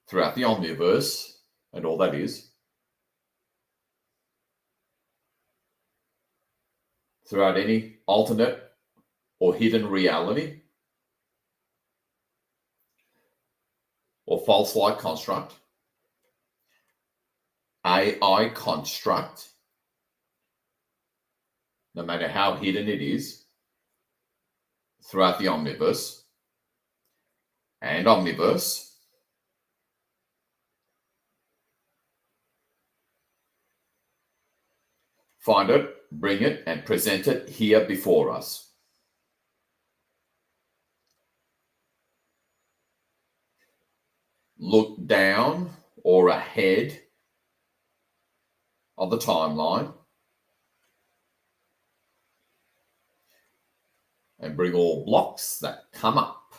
throughout the omniverse and all that is, throughout any alternate or hidden reality or false light construct, AI construct, no matter how hidden it is, throughout the omniverse and omniverse, find it, bring it, and present it here before us. Look down or ahead of the timeline and bring all blocks that come up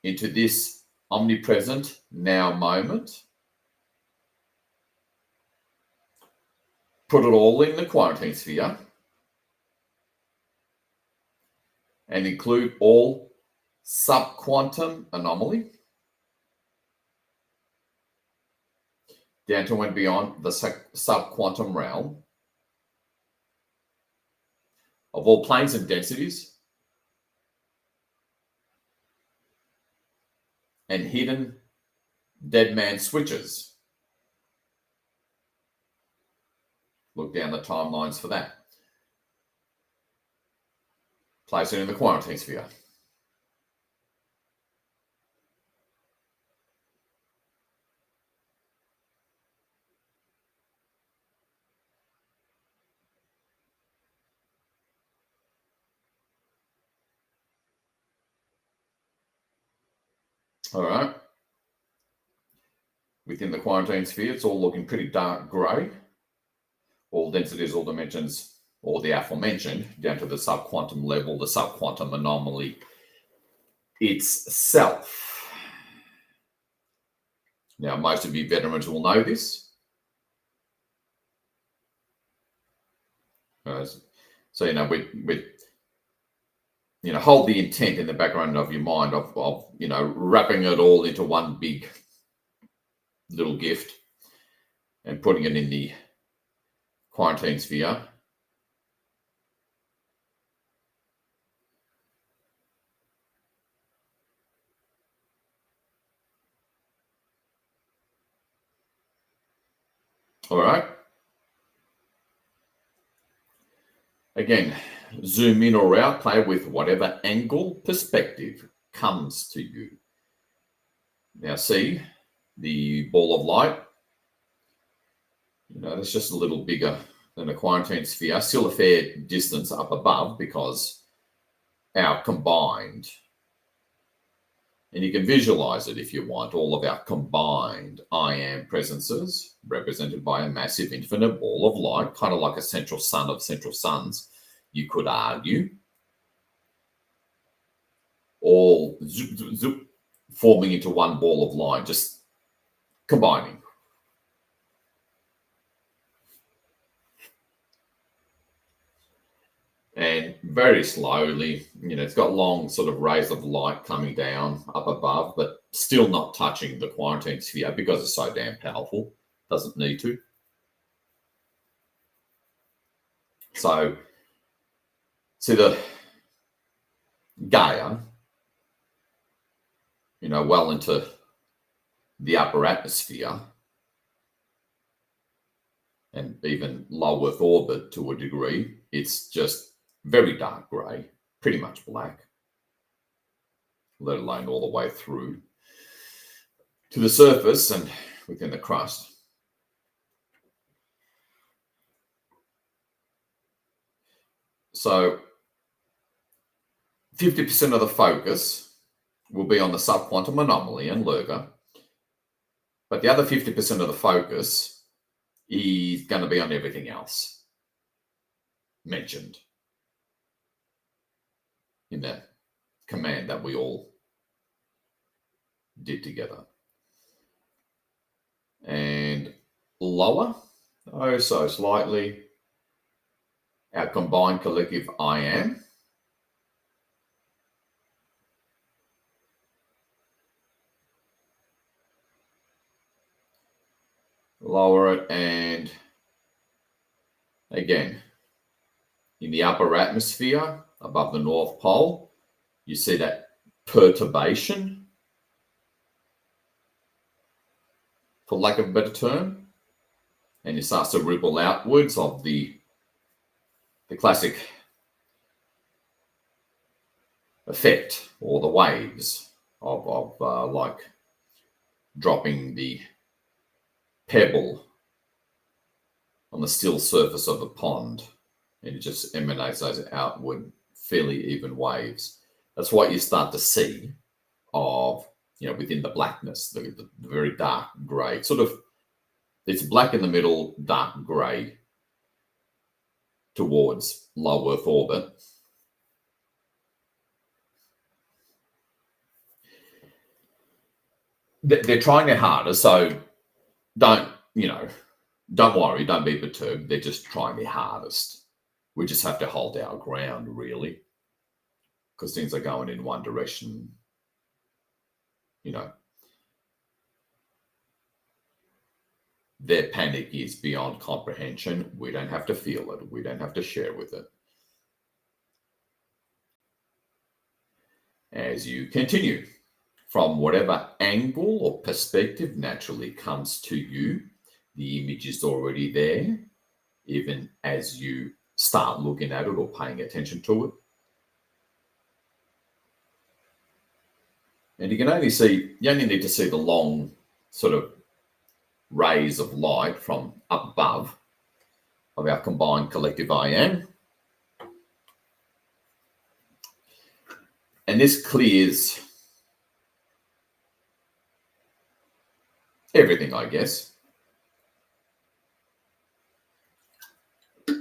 into this omnipresent now moment. Put it all in the quarantine sphere and include all subquantum anomaly down to and beyond the subquantum realm of all planes and densities and hidden dead man switches. Look down the timelines for that. Place it in the quarantine sphere. All right. Within the quarantine sphere, it's all looking pretty dark grey. All densities, all dimensions, or the aforementioned, down to the subquantum level, the subquantum anomaly itself. Now, most of you veterans will know this. So, hold the intent in the background of your mind of wrapping it all into one big little gift and putting it in the quarantine sphere. All right. Again, zoom in or out, play with whatever angle perspective comes to you. Now see the ball of light. It's just a little bigger than a quarantine sphere. Still a fair distance up above because our combined, and you can visualize it if you want, all of our combined I am presences represented by a massive infinite ball of light, kind of like a central sun of central suns, you could argue, all zoop, zoop, zoop, forming into one ball of light, just combining. And very slowly, it's got long sort of rays of light coming down up above, but still not touching the quarantine sphere because it's so damn powerful. Doesn't need to. So, see the Gaia, well into the upper atmosphere and even low Earth orbit to a degree. It's just very dark grey, pretty much black, let alone all the way through to the surface and within the crust. So 50% of the focus will be on the subquantum anomaly and Lurga, but the other 50% of the focus is going to be on everything else mentioned in that command that we all did together. And lower, oh so slightly, our combined collective I am. Lower it, and again, in the upper atmosphere above the North Pole, you see that perturbation, for lack of a better term, and it starts to ripple outwards of the classic effect, or the waves of like dropping the pebble on the still surface of a pond, and it just emanates those outward, fairly even waves. That's what you start to see of, within the blackness, the very dark grey. It's black in the middle, dark grey towards low Earth orbit. They're trying their hardest, so don't worry, don't be perturbed. They're just trying their hardest. We just have to hold our ground, really, because things are going in one direction. Their panic is beyond comprehension. We don't have to feel it. We don't have to share with it. As you continue, from whatever angle or perspective naturally comes to you, the image is already there, even as you start looking at it or paying attention to it. And you only need to see the long sort of rays of light from up above of our combined collective I am. And this clears everything, I guess.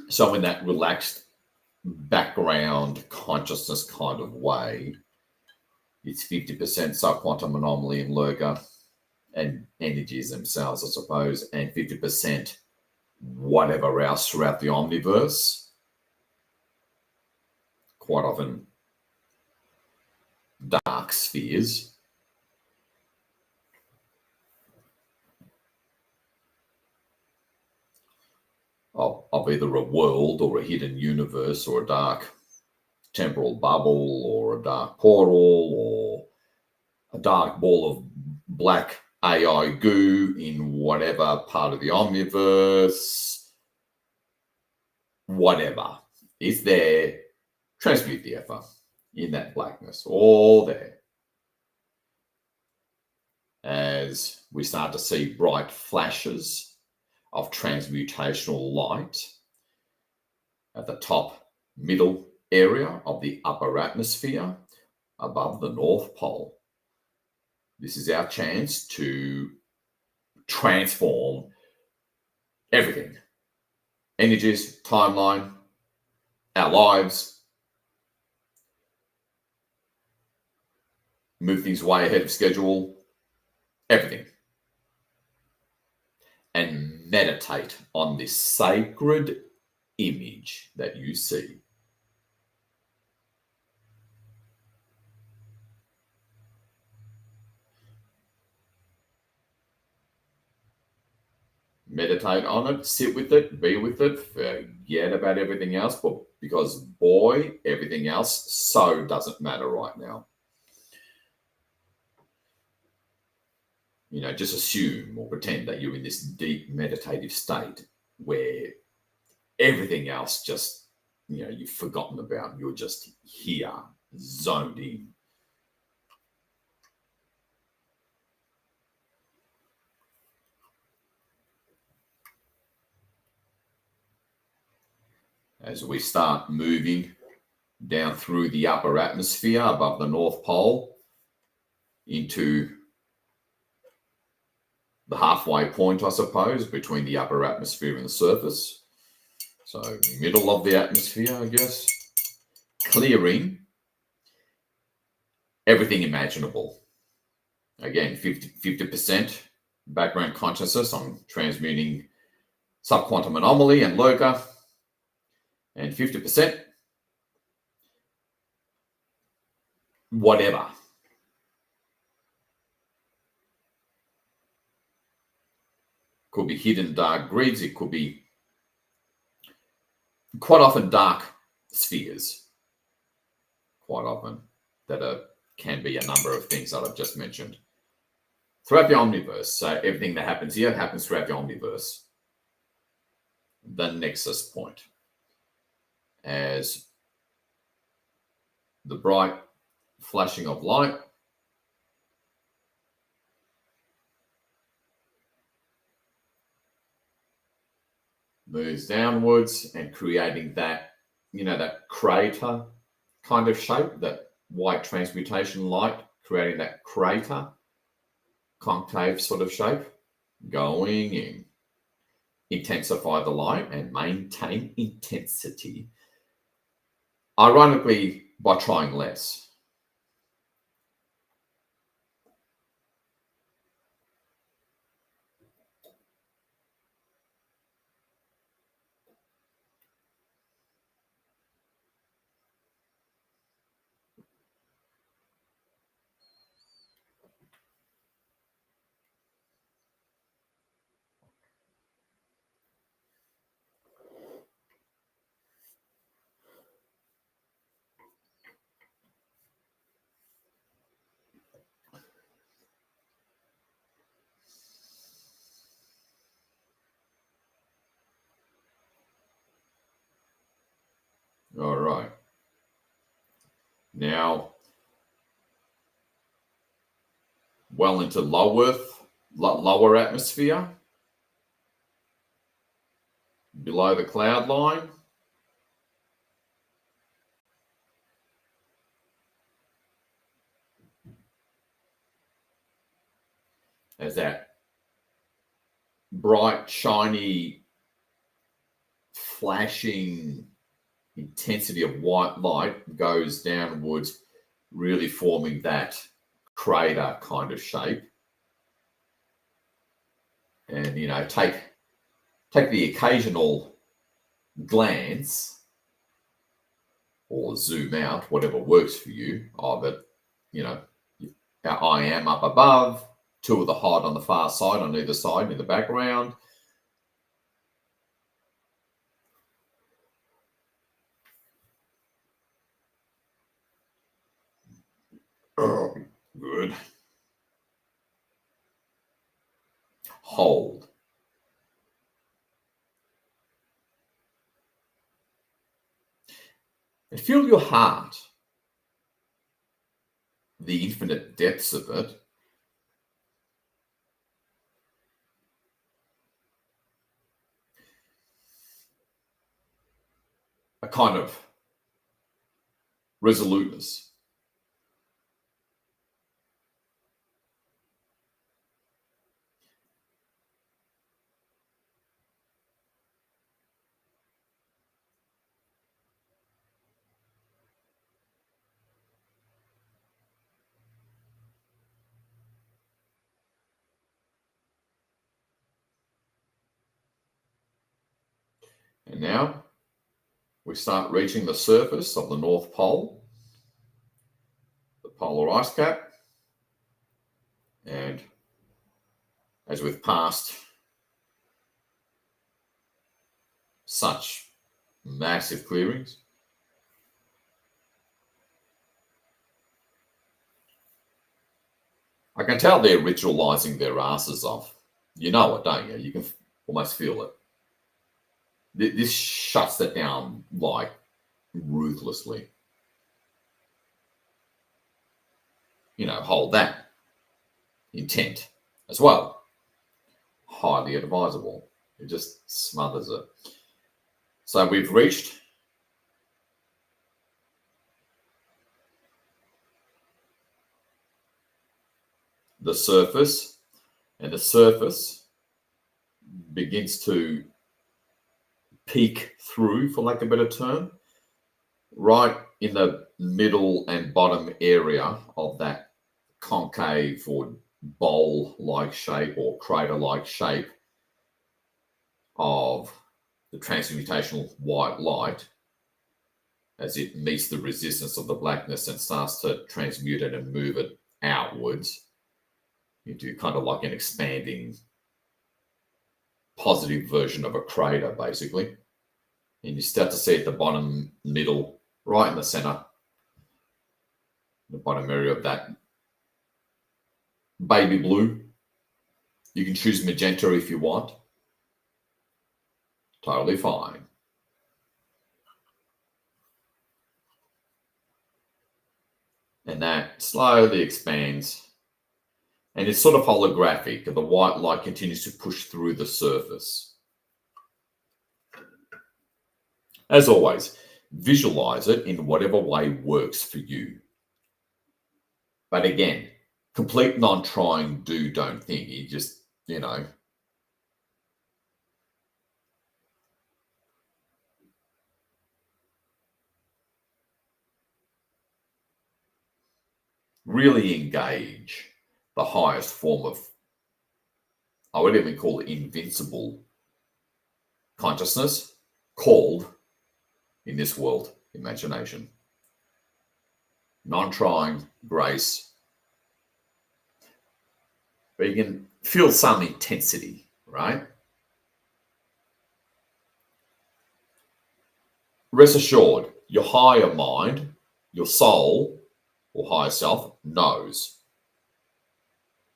So in that relaxed background consciousness kind of way, it's 50% subquantum anomaly and lurker and energies themselves, I suppose, and 50% whatever else throughout the omniverse. Quite often dark spheres. Of either a world or a hidden universe or a dark temporal bubble or a dark portal or a dark ball of black AI goo in whatever part of the omniverse, whatever is there, transmute the ether in that blackness, all there. As we start to see bright flashes of transmutational light at the top middle area of the upper atmosphere above the North Pole. This is our chance to transform everything. Energies, timeline, our lives, move things way ahead of schedule, everything. And meditate on this sacred image that you see. Meditate on it, sit with it, be with it, forget about everything else, but because boy, everything else so doesn't matter right now. Just assume or pretend that you're in this deep meditative state where everything else just, you've forgotten about. You're just here, zoned in. As we start moving down through the upper atmosphere above the North Pole into the halfway point, I suppose, between the upper atmosphere and the surface. So middle of the atmosphere, I guess. Clearing everything imaginable. Again, 50% background consciousness on transmuting subquantum anomaly and lurker, and 50% whatever. Could be hidden dark grids. It could be quite often dark spheres. Quite often that can be a number of things that I've just mentioned throughout the omniverse. So everything that happens here happens throughout the omniverse. The nexus point, as the bright flashing of light moves downwards and creating that, that crater kind of shape, that white transmutation light, creating that crater, concave sort of shape, going in. Intensify the light and maintain intensity. Ironically, by trying less. All right. Now, well into lower atmosphere, below the cloud line. As that bright, shiny, flashing intensity of white light goes downwards, really forming that crater kind of shape. And, take the occasional glance or zoom out, whatever works for you, of it. I am up above, two of the hot on the far side, on either side in the background. Oh, good. Hold. And feel your heart, the infinite depths of it. A kind of resoluteness. And now we start reaching the surface of the North Pole, the polar ice cap, and as we've passed such massive clearings, I can tell they're ritualizing their asses off. You know it, don't you? You can almost feel it. This shuts it down like ruthlessly. Hold that. Intent as well. Highly advisable. It just smothers it. So we've reached the surface, and the surface begins to peek through, for lack of a better term, right in the middle and bottom area of that concave or bowl-like shape or crater-like shape of the transmutational white light as it meets the resistance of the blackness and starts to transmute it and move it outwards into kind of like an expanding positive version of a crater, basically. And you start to see at the bottom, middle, right in the center, the bottom area of that baby blue. You can choose magenta if you want. Totally fine. And that slowly expands. And it's sort of holographic. The white light continues to push through the surface. As always, visualize it in whatever way works for you. But again, complete non-trying, do, don't think. You just, really engage the highest form of, I would even call it invincible consciousness, called, in this world, imagination. Non-trying, grace. But you can feel some intensity, right? Rest assured, your higher mind, your soul, or higher self knows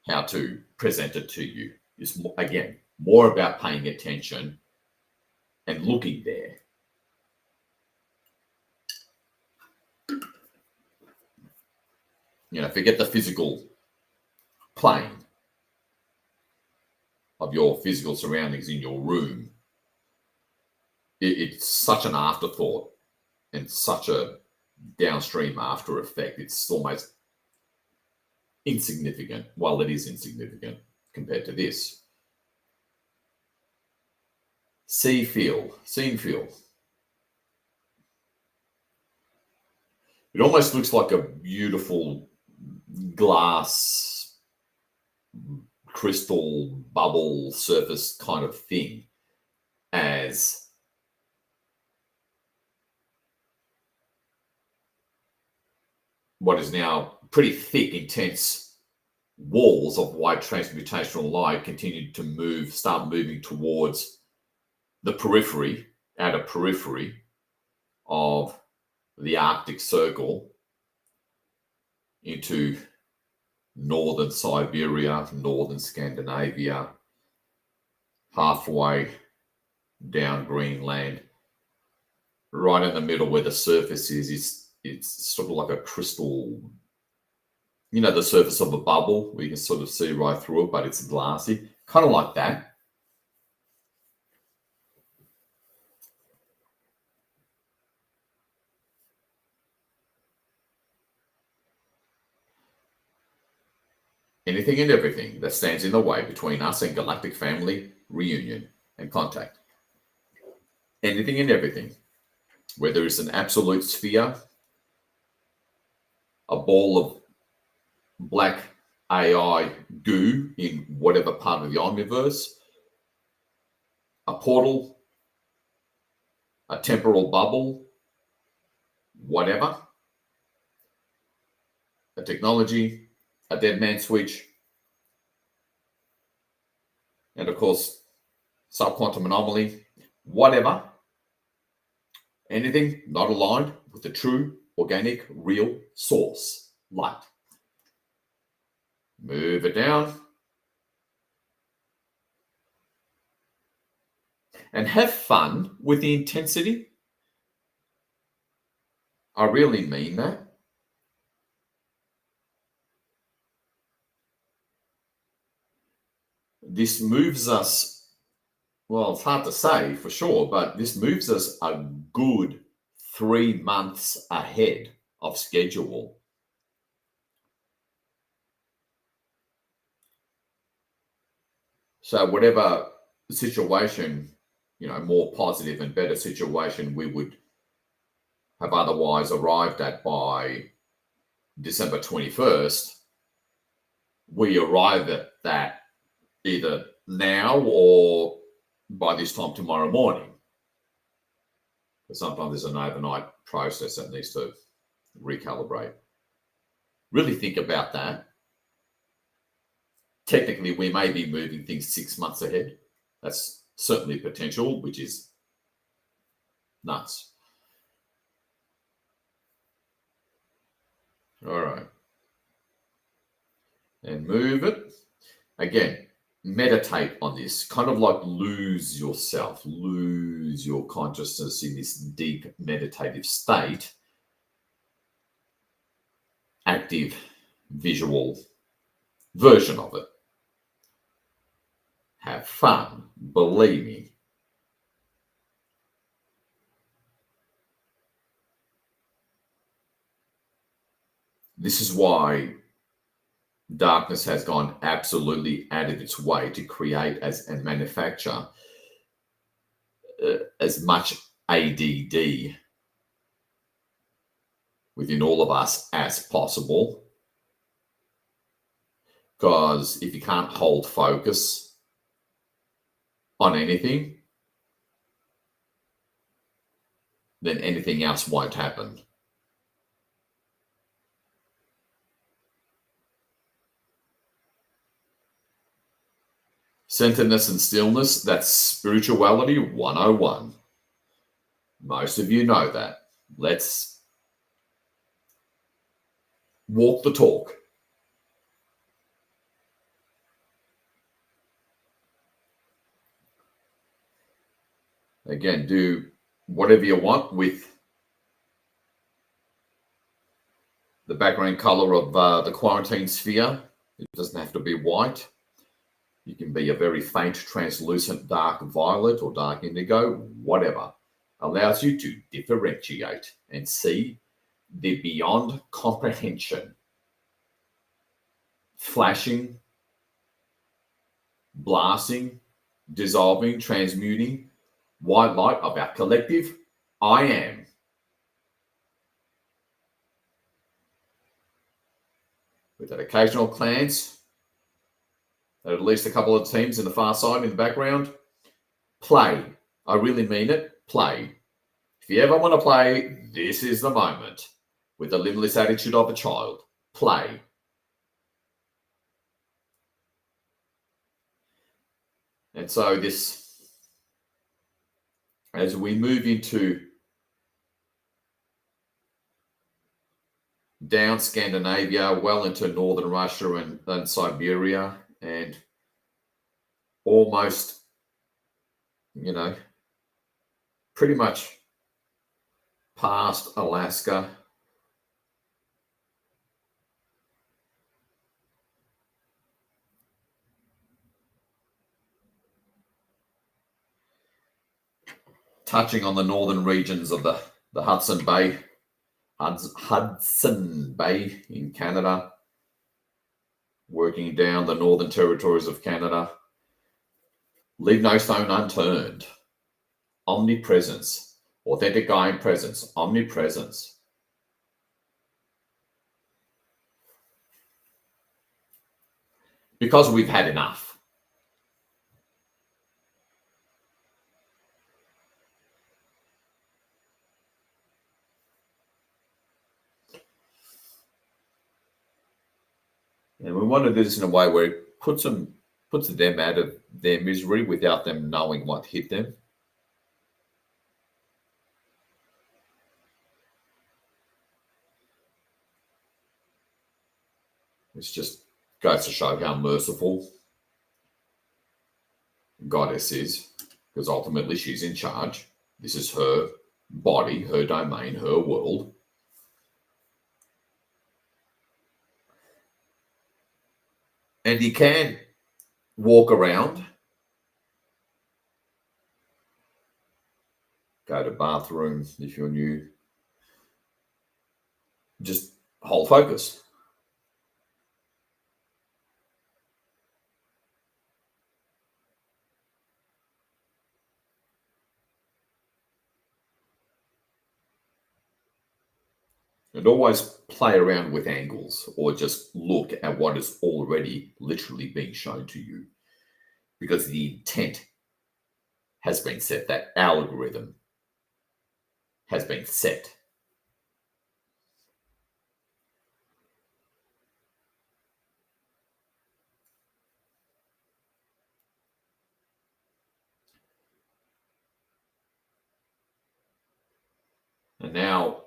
how to present it to you. It's, again, more about paying attention and looking there. Forget the physical plane of your physical surroundings in your room. It's such an afterthought and such a downstream after effect. It's almost insignificant. Well, it is insignificant compared to this. See and feel. It almost looks like a beautiful glass crystal bubble surface kind of thing, as what is now pretty thick, intense walls of white transmutational light continue to start moving towards the outer periphery of the Arctic Circle into northern Siberia, northern Scandinavia, halfway down Greenland, right in the middle where the surface is, it's sort of like a crystal, the surface of a bubble where you can sort of see right through it, but it's glassy, kind of like that. Anything and everything that stands in the way between us and galactic family reunion and contact. Anything and everything, whether it's an absolute sphere, a ball of black AI goo in whatever part of the omniverse, a portal, a temporal bubble, whatever, a technology, a dead man switch, and of course, subquantum anomaly, whatever, anything not aligned with the true, organic, real source, light. Move it down. And have fun with the intensity. I really mean that. This moves us, well, it's hard to say for sure, but this moves us a good 3 months ahead of schedule. So whatever situation, more positive and better situation we would have otherwise arrived at by December 21st, we arrive at that either now or by this time tomorrow morning. But sometimes there's an overnight process that needs to recalibrate. Really think about that. Technically, we may be moving things 6 months ahead. That's certainly potential, which is nuts. All right. And move it. Again, meditate on this. Kind of like lose yourself, lose your consciousness in this deep meditative state. Active visual version of it. Have fun. Believe me. This is why darkness has gone absolutely out of its way to create and manufacture as much ADD within all of us as possible. Because if you can't hold focus on anything, then anything else won't happen. Centeredness and stillness, that's spirituality 101. Most of you know that. Let's walk the talk. Again, do whatever you want with the background color of the quarantine sphere. It doesn't have to be white. You can be a very faint, translucent, dark violet or dark indigo, whatever. Allows you to differentiate and see the beyond comprehension. Flashing, blasting, dissolving, transmuting, white light of our collective I am. With that occasional glance at least a couple of teams in the far side in the background. Play. I really mean it. Play. If you ever want to play, this is the moment. With the limitless attitude of a child. Play. And so this, as we move into down Scandinavia, well into northern Russia and Siberia, and almost, pretty much past Alaska. Touching on the northern regions of the Hudson Bay in Canada, working down the northern territories of Canada. Leave no stone unturned. Omnipresence, authentic guiding presence, omnipresence. Because we've had enough. And we want to do this in a way where it puts them out of their misery without them knowing what hit them. It just goes to show how merciful Goddess is, because ultimately she's in charge. This is her body, her domain, her world. And you can walk around, go to bathroom if you're new. Just hold focus. And always play around with angles or just look at what is already literally being shown to you, because the intent has been set, that algorithm has been set. And now,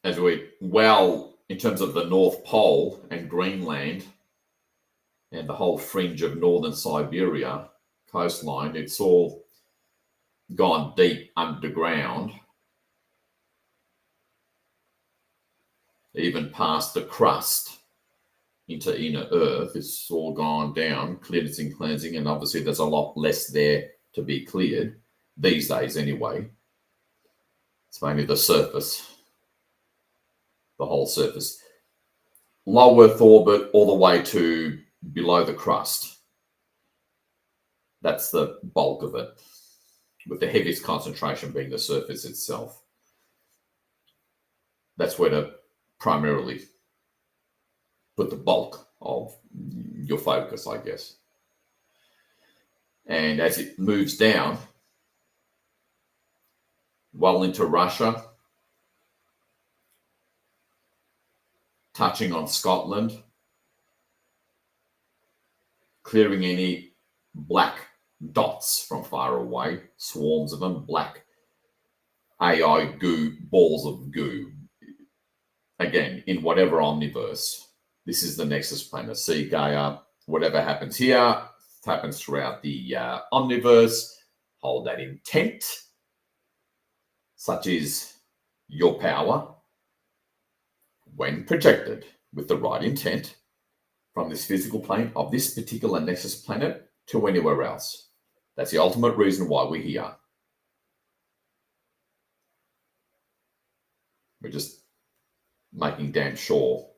as in terms of the North Pole and Greenland and the whole fringe of northern Siberia coastline, it's all gone deep underground, even past the crust into inner Earth. It's all gone down, cleansing, and obviously there's a lot less there to be cleared these days anyway. It's mainly the surface, the whole surface. Low Earth orbit all the way to below the crust. That's the bulk of it, with the heaviest concentration being the surface itself. That's where to primarily put the bulk of your focus, I guess. And as it moves down, well into Russia, touching on Scotland, clearing any black dots from far away, swarms of them, black AI goo, balls of goo. Again, in whatever omniverse, this is the Nexus planet. See, Gaia, whatever happens here, happens throughout the omniverse. Hold that intent, such is your power, when projected with the right intent from this physical plane of this particular Nexus planet to anywhere else. That's the ultimate reason why we're here. We're just making damn sure,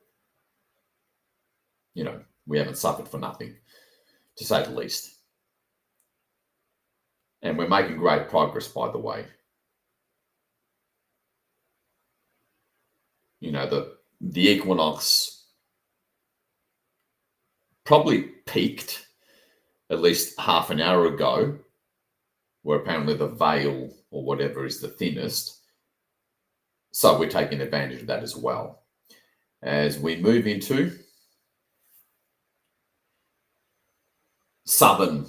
we haven't suffered for nothing, to say the least. And we're making great progress, by the way. The Equinox probably peaked at least half an hour ago, where apparently the veil or whatever is the thinnest. So we're taking advantage of that as well. As we move into southern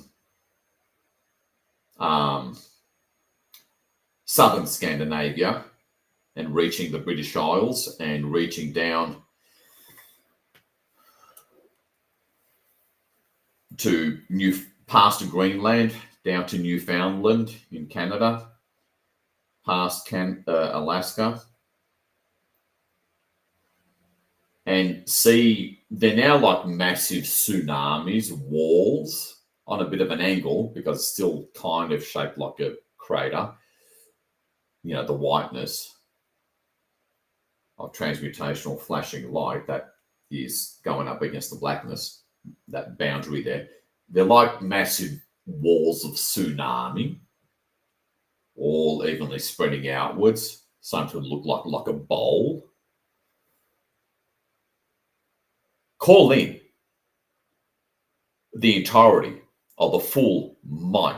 Scandinavia, and reaching the British Isles and reaching down to past Greenland, down to Newfoundland in Canada, past Alaska, and see they're now like massive tsunamis, walls on a bit of an angle, because it's still kind of shaped like a crater. The whiteness of transmutational flashing light that is going up against the blackness, that boundary there. They're like massive walls of tsunami, all evenly spreading outwards, something to look like a bowl. Call in the entirety of the full might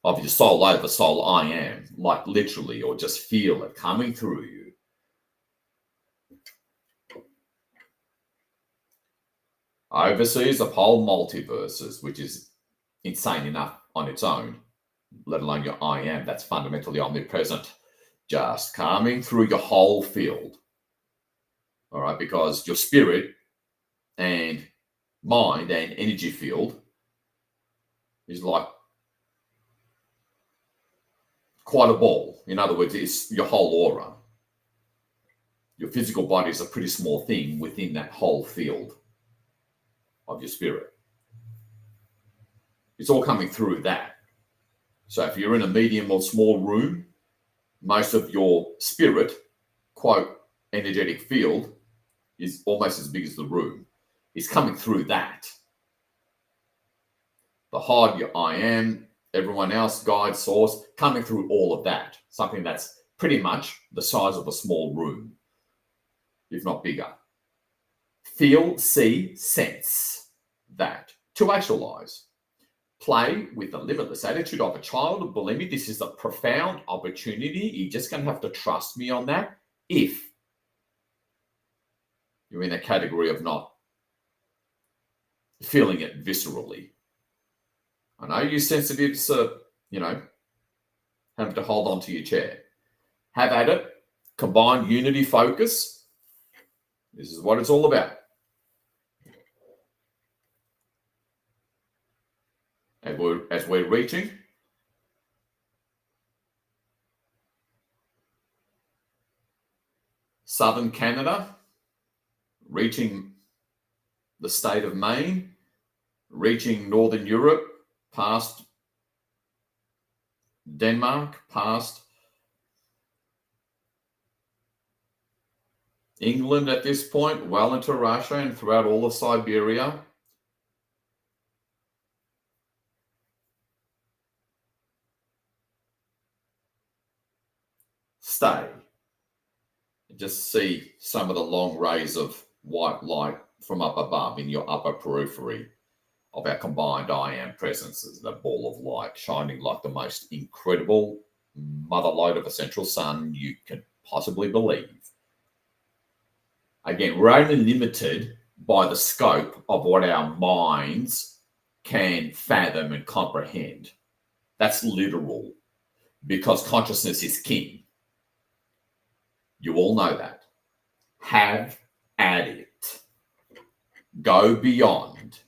of your soul over soul I am, like literally, or just feel it coming through you. Overseas of whole multiverses, which is insane enough on its own, let alone your I am, that's fundamentally omnipresent, just coming through your whole field. All right, because your spirit and mind and energy field is like quite a ball. In other words, it's your whole aura. Your physical body is a pretty small thing within that whole field of your spirit. It's all coming through that. So if you're in a medium or small room, most of your spirit, quote, energetic field is almost as big as the room. It's coming through that. The HOD, your I am, everyone else, guide, source, coming through all of that. Something that's pretty much the size of a small room, if not bigger. Feel, see, sense that. To actualize. Play with the limitless attitude of a child. Believe me, this is a profound opportunity. You're just going to have to trust me on that if you're in a category of not feeling it viscerally. I know you sensitives are, having to hold on to your chair. Have at it. Combined unity focus. This is what it's all about. As we're reaching southern Canada, reaching the state of Maine, reaching northern Europe, past Denmark, past England at this point, well into Russia and throughout all of Siberia. Stay. Just see some of the long rays of white light from up above in your upper periphery of our combined I am presences, the ball of light shining like the most incredible mother lode of a central sun you can possibly believe. Again, we're only limited by the scope of what our minds can fathom and comprehend. That's literal, because consciousness is king. You all know that. Have at it. Go beyond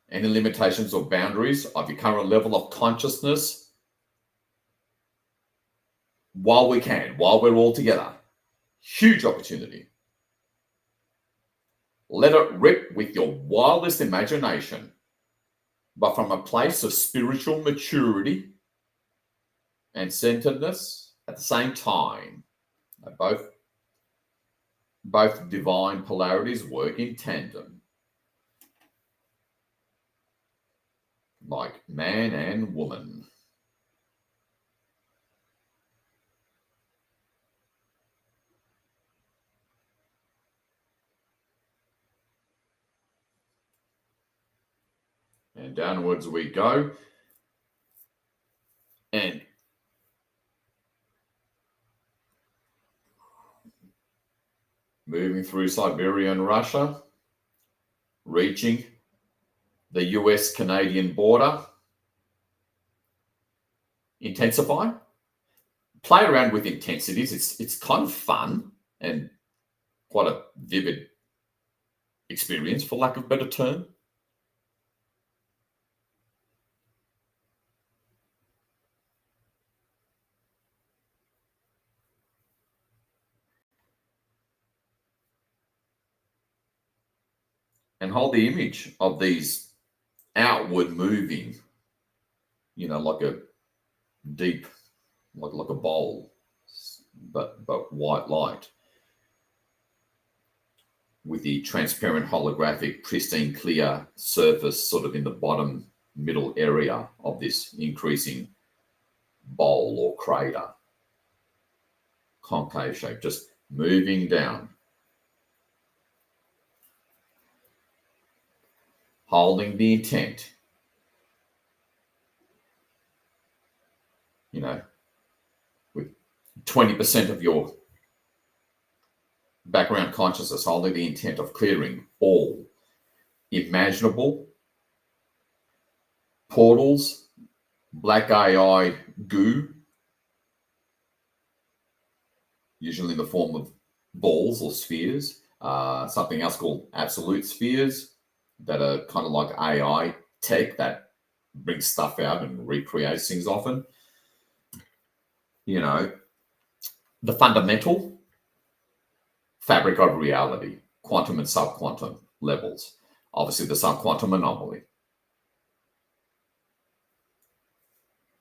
any limitations or boundaries of your current level of consciousness while we can, while we're all together. Huge opportunity. Let it rip with your wildest imagination, but from a place of spiritual maturity and centeredness at the same time. Both divine polarities work in tandem, like man and woman. And downwards we go. And moving through Siberia and Russia, reaching the US-Canadian border. Intensify. Play around with intensities. It's kind of fun and quite a vivid experience, for lack of a better term. And hold the image of these outward moving, like a deep, like a bowl, but white light, with the transparent holographic pristine clear surface sort of in the bottom middle area of this increasing bowl or crater, concave shape, just moving down, holding the intent, with 20% of your background consciousness holding the intent of clearing all imaginable portals, black AI goo, usually in the form of balls or spheres, something else called absolute spheres that are kind of like AI tech that brings stuff out and recreates things often. The fundamental fabric of reality, quantum and subquantum levels. Obviously, the subquantum anomaly.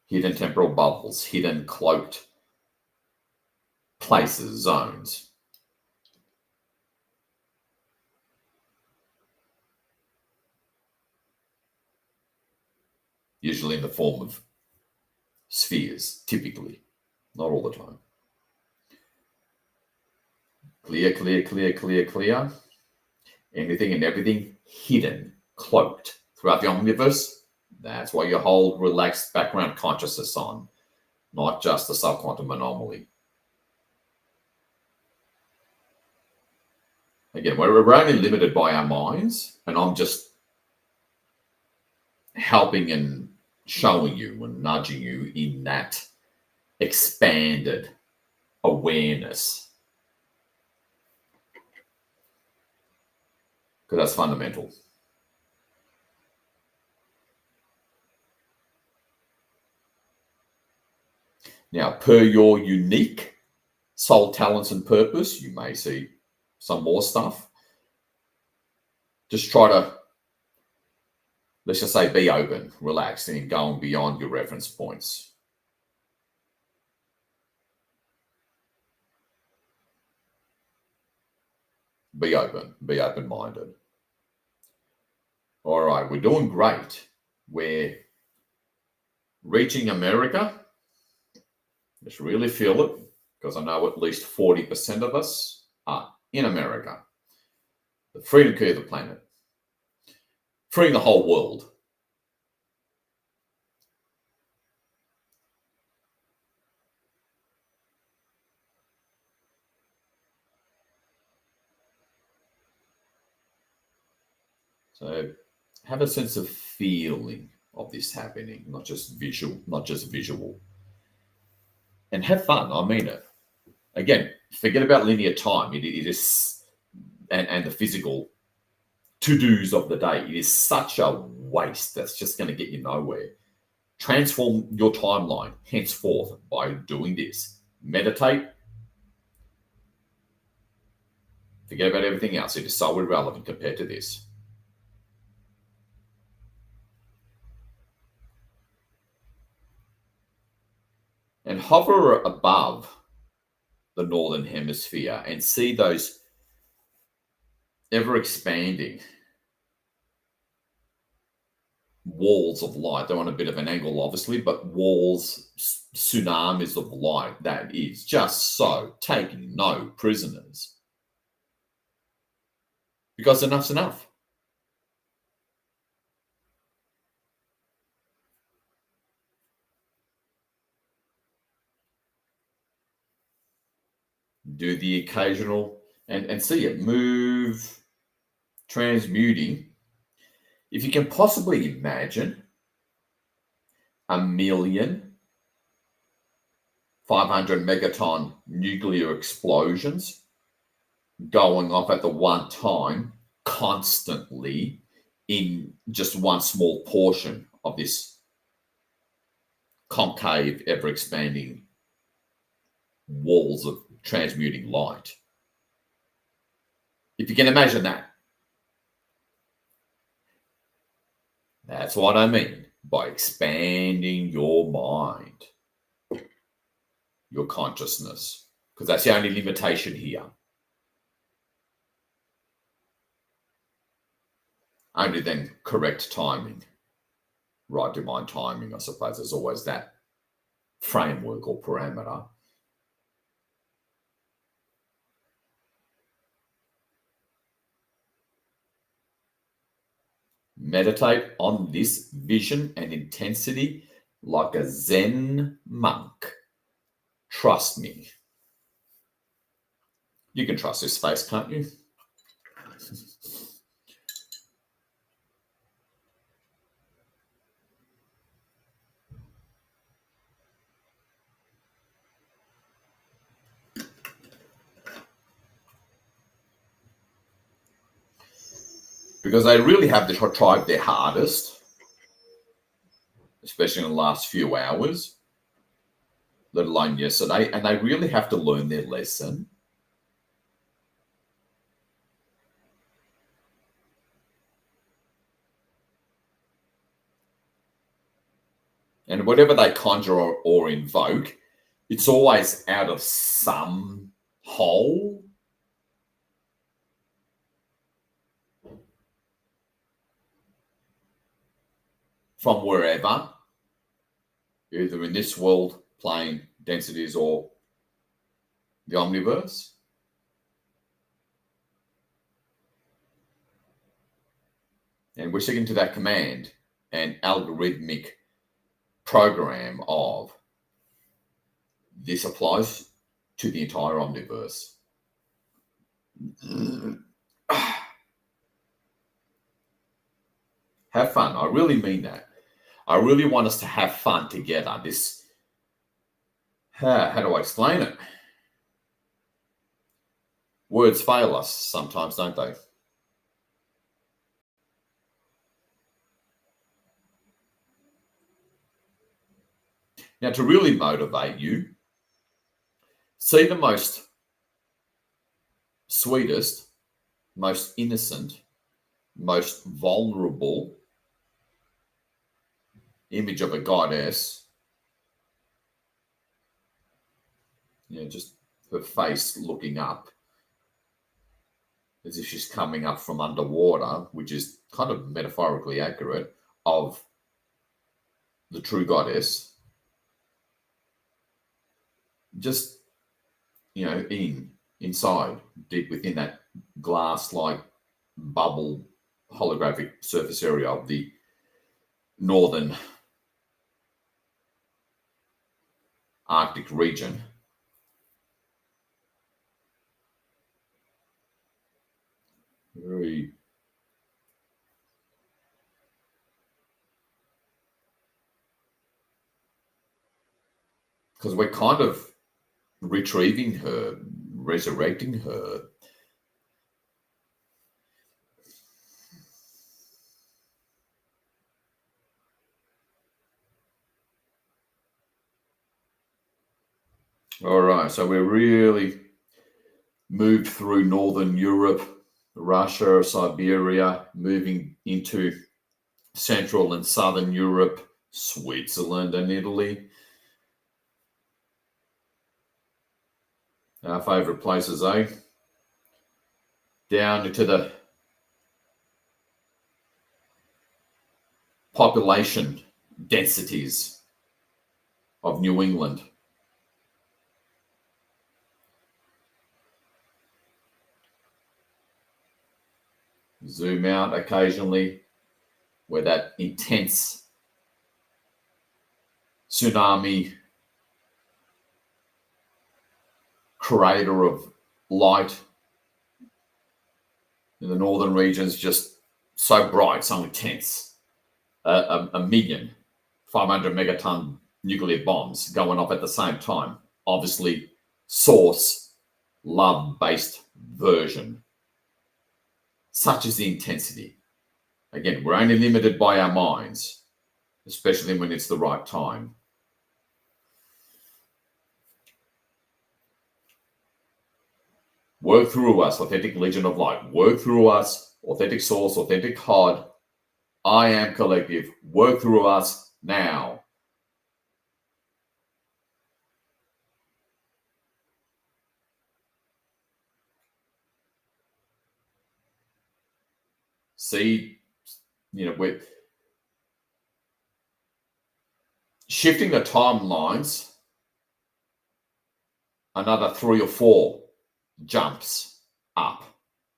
Hidden temporal bubbles, hidden cloaked places, zones. Usually in the form of spheres, typically, not all the time. Clear, clear, clear, clear, clear. Anything and everything hidden, cloaked throughout the omniverse. That's why you hold relaxed background consciousness on, not just the subquantum anomaly. Again, we're only limited by our minds, and I'm just helping and showing you and nudging you in that expanded awareness, because that's fundamental. Now, per your unique soul talents and purpose, you may see some more stuff. Just try to, let's just say, be open, relaxed, and going beyond your reference points. Be open, be open-minded. All right, we're doing great. We're reaching America. Just really feel it, because I know at least 40% of us are in America. The freedom key of the planet. Freeing the whole world. So have a sense of feeling of this happening, not just visual. And have fun. I mean it. Again, forget about linear time. It is, and the physical to-dos of the day. It is such a waste that's just going to get you nowhere. Transform your timeline henceforth by doing this. Meditate. Forget about everything else. It is so irrelevant compared to this. And hover above the northern hemisphere and see those ever expanding walls of light. They're on a bit of an angle, obviously, but walls, tsunamis of light. That is just so taking no prisoners. Because enough's enough. Do the occasional and see it move, transmuting. If you can possibly imagine 1,500,000 megaton nuclear explosions going off at the one time, constantly, in just one small portion of this concave, ever expanding walls of transmuting light. If you can imagine that, that's what I mean by expanding your mind, your consciousness, because that's the only limitation here. Only then correct timing, right divine timing, I suppose. There's always that framework or parameter. Meditate on this vision and intensity like a Zen monk. Trust me. You can trust this face, can't you? Because they really have tried their hardest, especially in the last few hours, let alone yesterday, and they really have to learn their lesson. And whatever they conjure or invoke, it's always out of some hole. From wherever. either in this world plane densities or the omniverse. And we're sticking to that command and algorithmic program of this applies to the entire omniverse. Have fun. I really mean that. I really want us to have fun together. This, how do I explain it? Words fail us sometimes, don't they? Now, to really motivate you, see the most sweetest, most innocent, most vulnerable image of a goddess. Just her face looking up as if she's coming up from underwater, which is kind of metaphorically accurate, of the true goddess. Just, inside, deep within that glass-like bubble holographic surface area of the northern Arctic region. Very because we're kind of retrieving her, resurrecting her. All right, so we're really moved through Northern Europe, Russia, Siberia, moving into Central and Southern Europe, Switzerland and Italy. Our favourite places, eh? Down into the population densities of New England. Zoom out occasionally where that intense tsunami crater of light in the northern regions, just so bright, so intense. A million 500 megaton nuclear bombs going off at the same time. Obviously, source love-based version. Such is the intensity. Again, we're only limited by our minds, especially when it's the right time. Work through us, authentic Legion of Light. Work through us, authentic Source, authentic HOD. I am collective. Work through us now. See, we're shifting the timelines another 3 or 4 jumps up,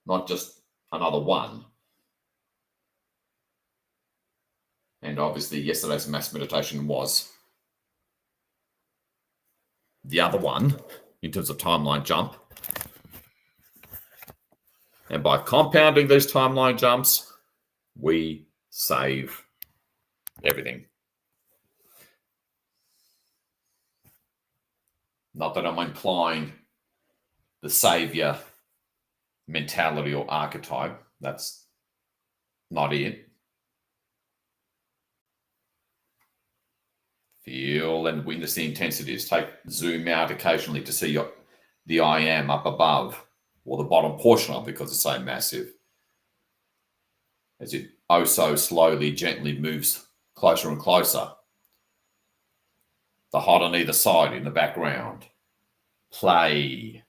not just another one. And obviously, yesterday's mass meditation was the other one in terms of timeline jump. And by compounding these timeline jumps, we save everything. Not that I'm implying the savior mentality or archetype. That's not it. Feel and witness the intensities. Zoom out occasionally to see the I am up above, or the bottom portion of it, because it's so massive. As it oh so slowly, gently moves closer and closer. The HOD on either side in the background. Play.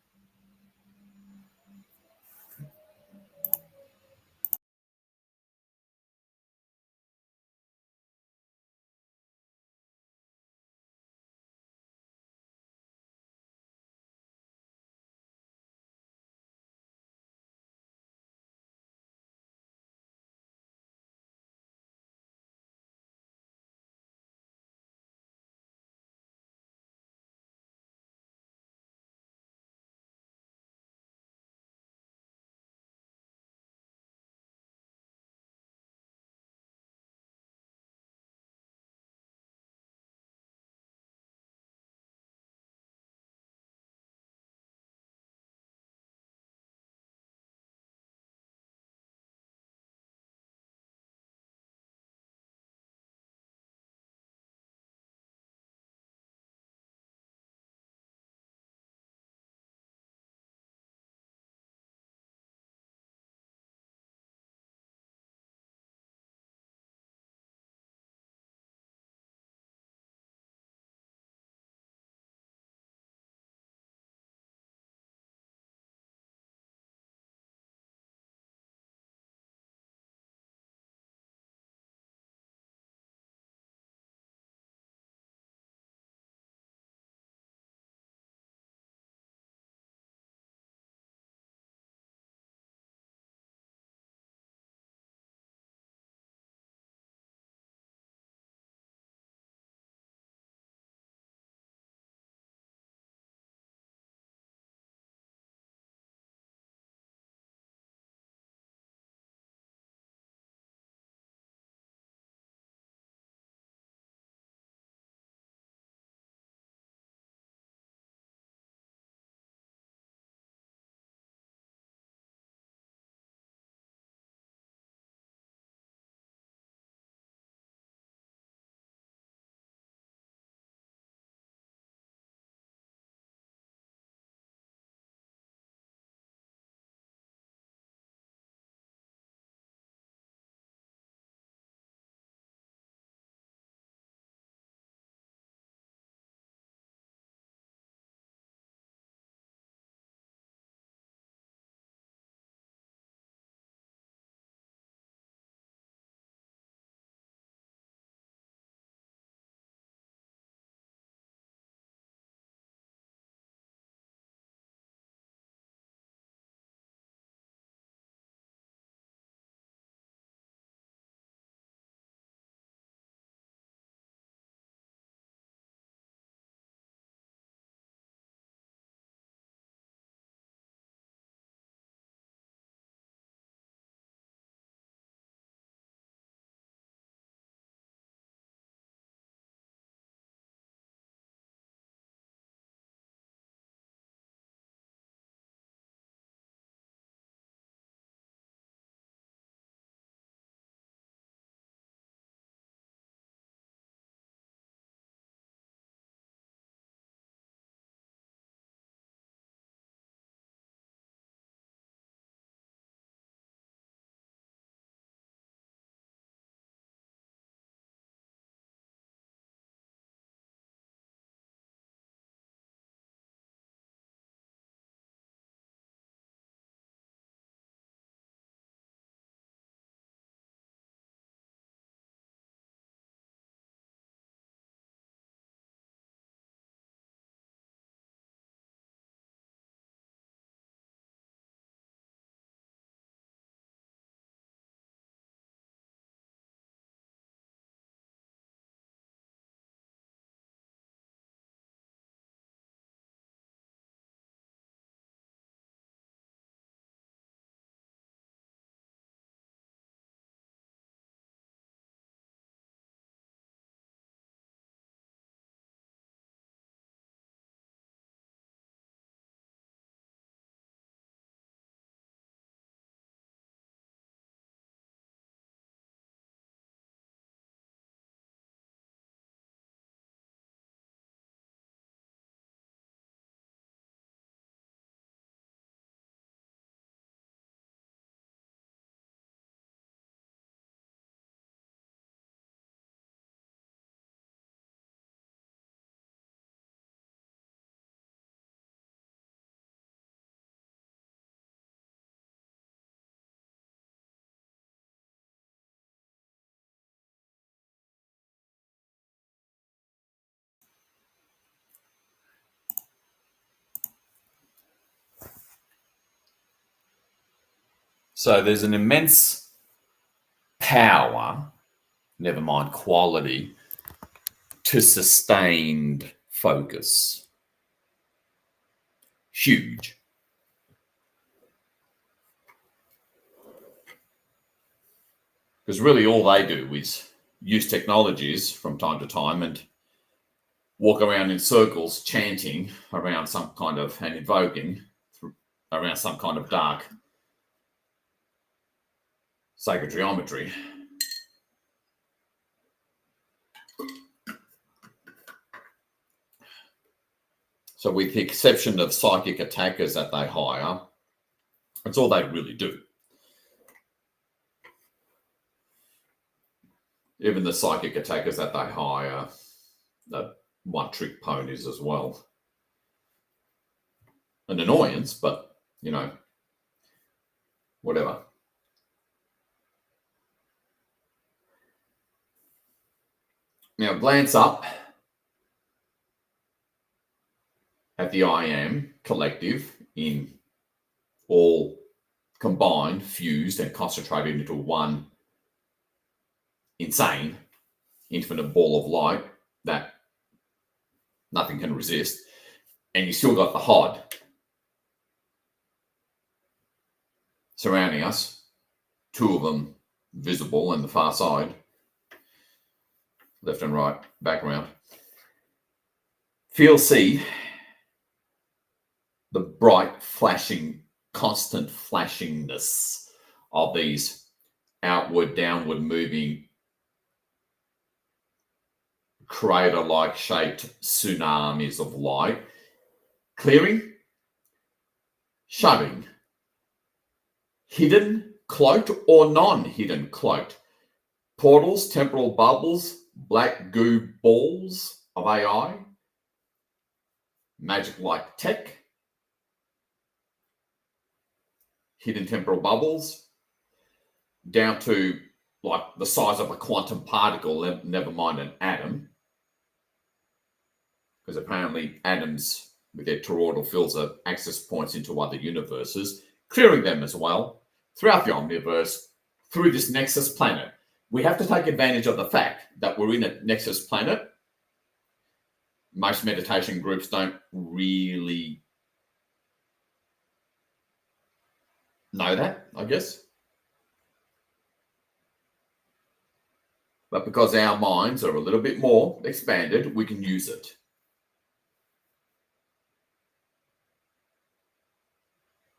So there's an immense power, never mind quality, to sustained focus. Huge. Because really all they do is use technologies from time to time and walk around in circles chanting around some kind of, and invoking around some kind of dark sacred geometry. So with the exception of psychic attackers that they hire, that's all they really do. Even the psychic attackers that they hire, they're one-trick ponies as well. An annoyance, but, you know, whatever. Now, glance up at the I Am collective in all combined, fused, and concentrated into one insane, infinite ball of light that nothing can resist. And you still got the HOD surrounding us, two of them visible on the far side, left and right background. See the bright flashing, constant flashingness of these outward, downward moving, crater-like shaped tsunamis of light, clearing, shutting, hidden, cloaked, or non-hidden cloaked, portals, temporal bubbles, black goo balls of AI, magic-like tech, hidden temporal bubbles, down to like the size of a quantum particle, never mind an atom, because apparently atoms with their toroidal fields are access points into other universes, clearing them as well throughout the omniverse, through this Nexus planet. We have to take advantage of the fact that we're in a Nexus planet. Most meditation groups don't really know that, I guess. But because our minds are a little bit more expanded, we can use it.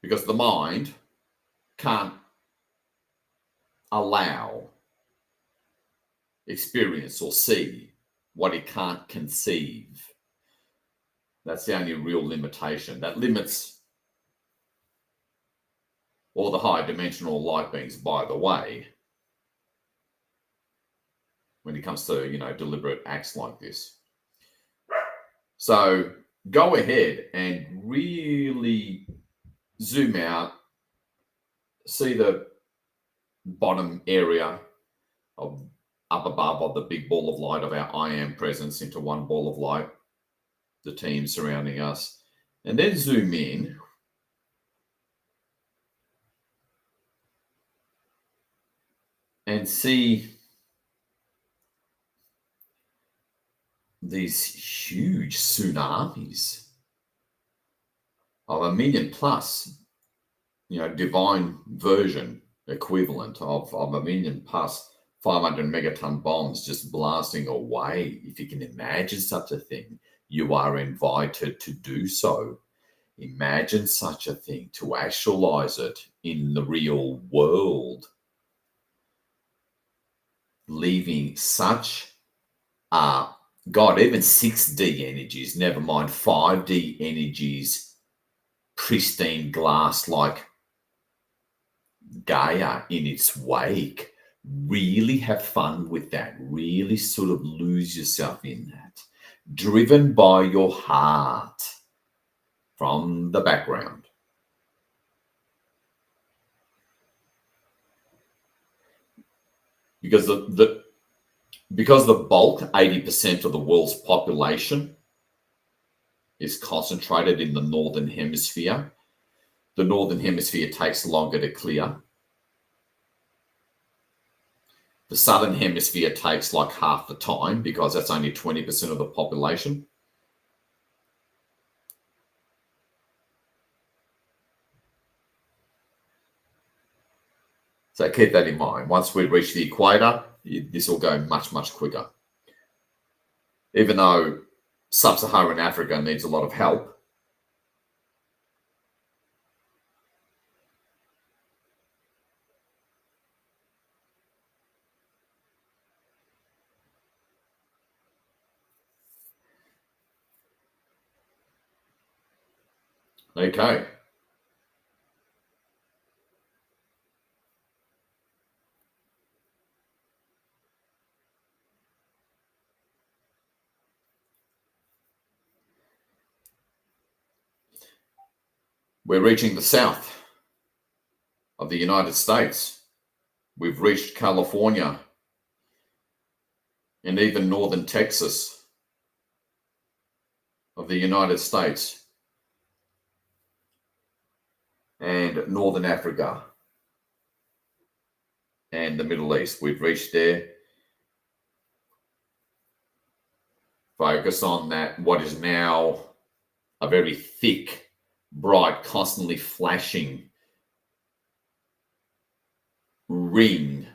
Because the mind can't allow, experience, or see what it can't conceive. That's the only real limitation. That limits all the high dimensional light beings, by the way, when it comes to, you know, deliberate acts like this. So go ahead and really zoom out, see the bottom area of up above of the big ball of light of our I Am presence into one ball of light, the team surrounding us, and then zoom in and see these huge tsunamis of 1 million plus, you know, divine version equivalent of 1 million plus 500 megaton bombs just blasting away. If you can imagine such a thing, you are invited to do so. Imagine such a thing, to actualize it in the real world, leaving such God, even 6D energies, never mind 5D energies, pristine glass like Gaia in its wake. Really have fun with that. Really sort of lose yourself in that. Driven by your heart from the background. Because the bulk, 80% of the world's population is concentrated in the northern hemisphere. The northern hemisphere takes longer to clear The southern hemisphere takes like half the time because that's only 20% of the population. So keep that in mind. Once we reach the equator, this will go much, much quicker. Even though sub-Saharan Africa needs a lot of help, okay. We're reaching the south of the United States. We've reached California and even northern Texas of the United States and northern Africa and the Middle East. We've reached there. Focus on that, what is now a very thick, bright, constantly flashing ring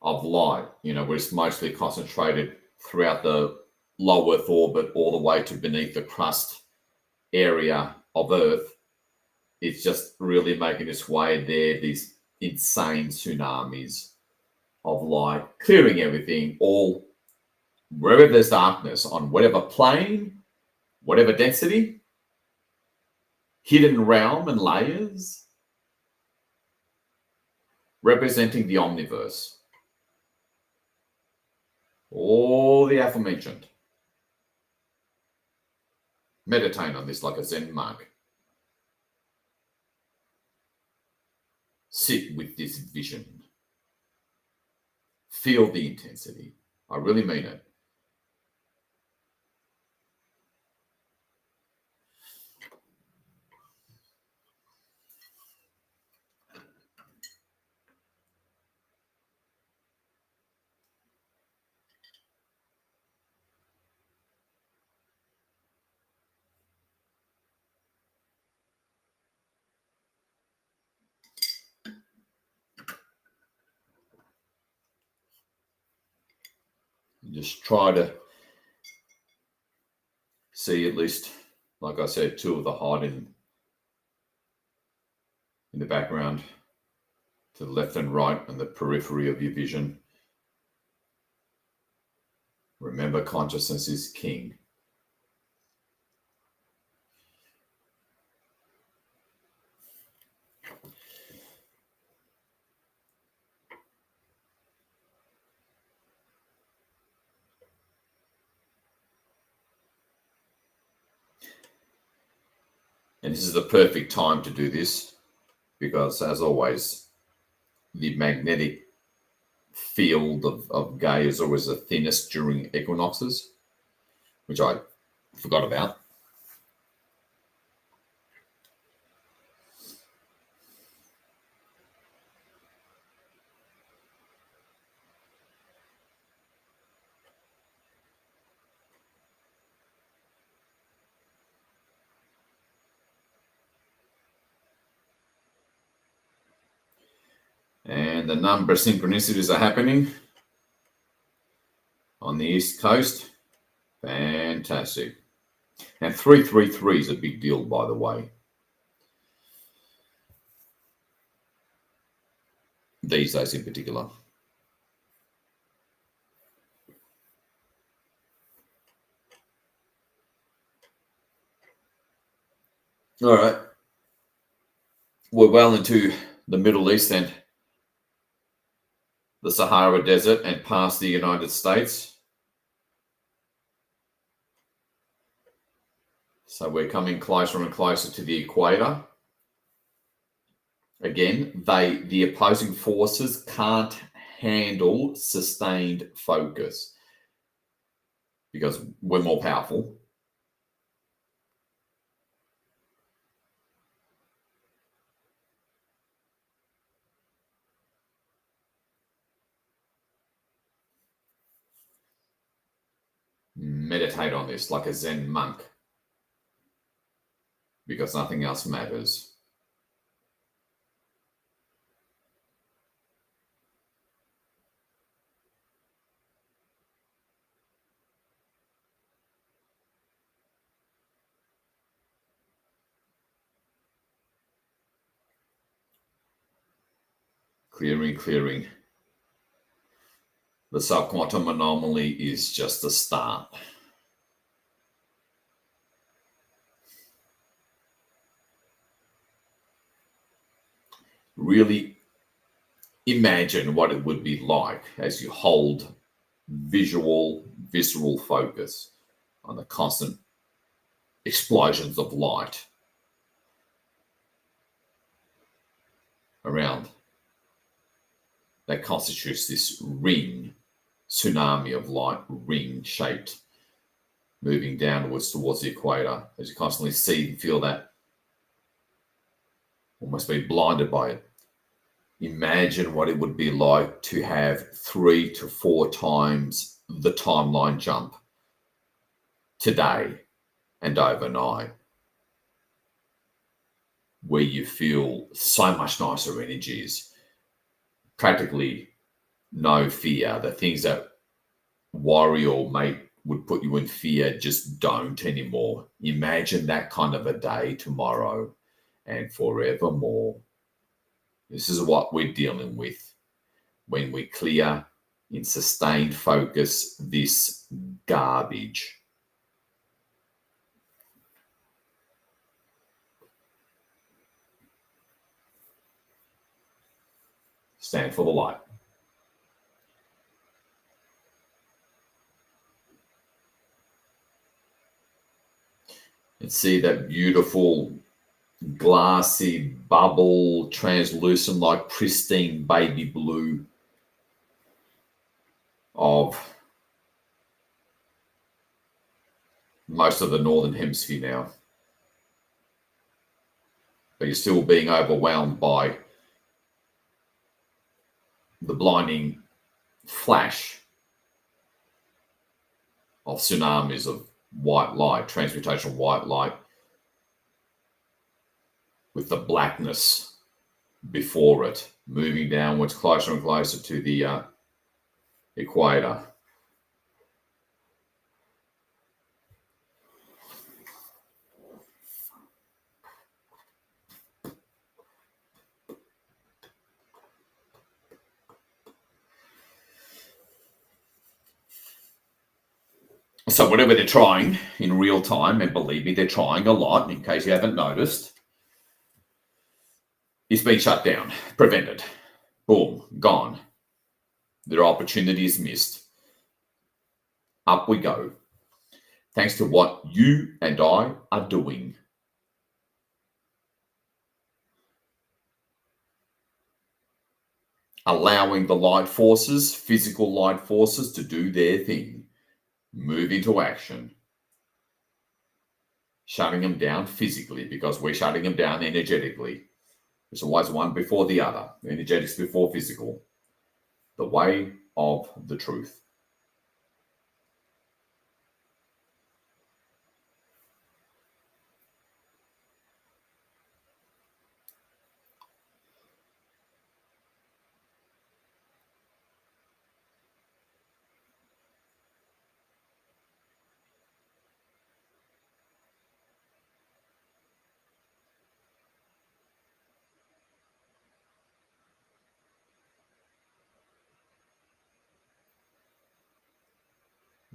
of light, where it's mostly concentrated throughout the low Earth orbit all the way to beneath the crust area of Earth. It's just really making its way there, these insane tsunamis of light, clearing everything, all wherever there's darkness, on whatever plane, whatever density, hidden realm and layers, representing the omniverse. All the aforementioned. Meditate on this like a Zen monk. Sit with this vision. Feel the intensity. I really mean it. Just try to see at least, like I said, two of the height in the background, to the left and right and the periphery of your vision. Remember, consciousness is king. And this is the perfect time to do this because, as always, the magnetic field of Gaia is always the thinnest during equinoxes, which I forgot about. And the number of synchronicities are happening on the East Coast. Fantastic. And 333 is a big deal, by the way. These days in particular. All right. We're well into the Middle East and the Sahara Desert and past the United States. So we're coming closer and closer to the equator. Again, the opposing forces can't handle sustained focus because we're more powerful. meditate on this like a Zen monk, because nothing else matters. Clearing. The subquantum anomaly is just a start. Really imagine what it would be like as you hold visceral focus on the constant explosions of light around that constitutes this ring, tsunami of light, ring shaped, moving downwards towards the equator, as you constantly see and feel that, almost be blinded by it. Imagine what it would be like to have 3 to 4 times the timeline jump today and overnight, where you feel so much nicer energies, practically no fear. The things that worry or would put you in fear just don't anymore. Imagine that kind of a day tomorrow and forevermore. This is what we're dealing with when we clear in sustained focus this garbage. Stand for the light. And see that beautiful glassy bubble, translucent, like pristine baby blue of most of the northern hemisphere now. But you're still being overwhelmed by the blinding flash of tsunamis of white light, transmutational white light, with the blackness before it, moving downwards closer and closer to the equator. So whatever they're trying in real time, and believe me, they're trying a lot, in case you haven't noticed, is being shut down, prevented. Boom, gone. Their opportunities missed. Up we go. Thanks to what you and I are doing. Allowing the light forces, physical light forces, to do their thing. Move into action. Shutting them down physically, because we're shutting them down energetically. There's always one before the other. Energetics before physical. The way of the truth.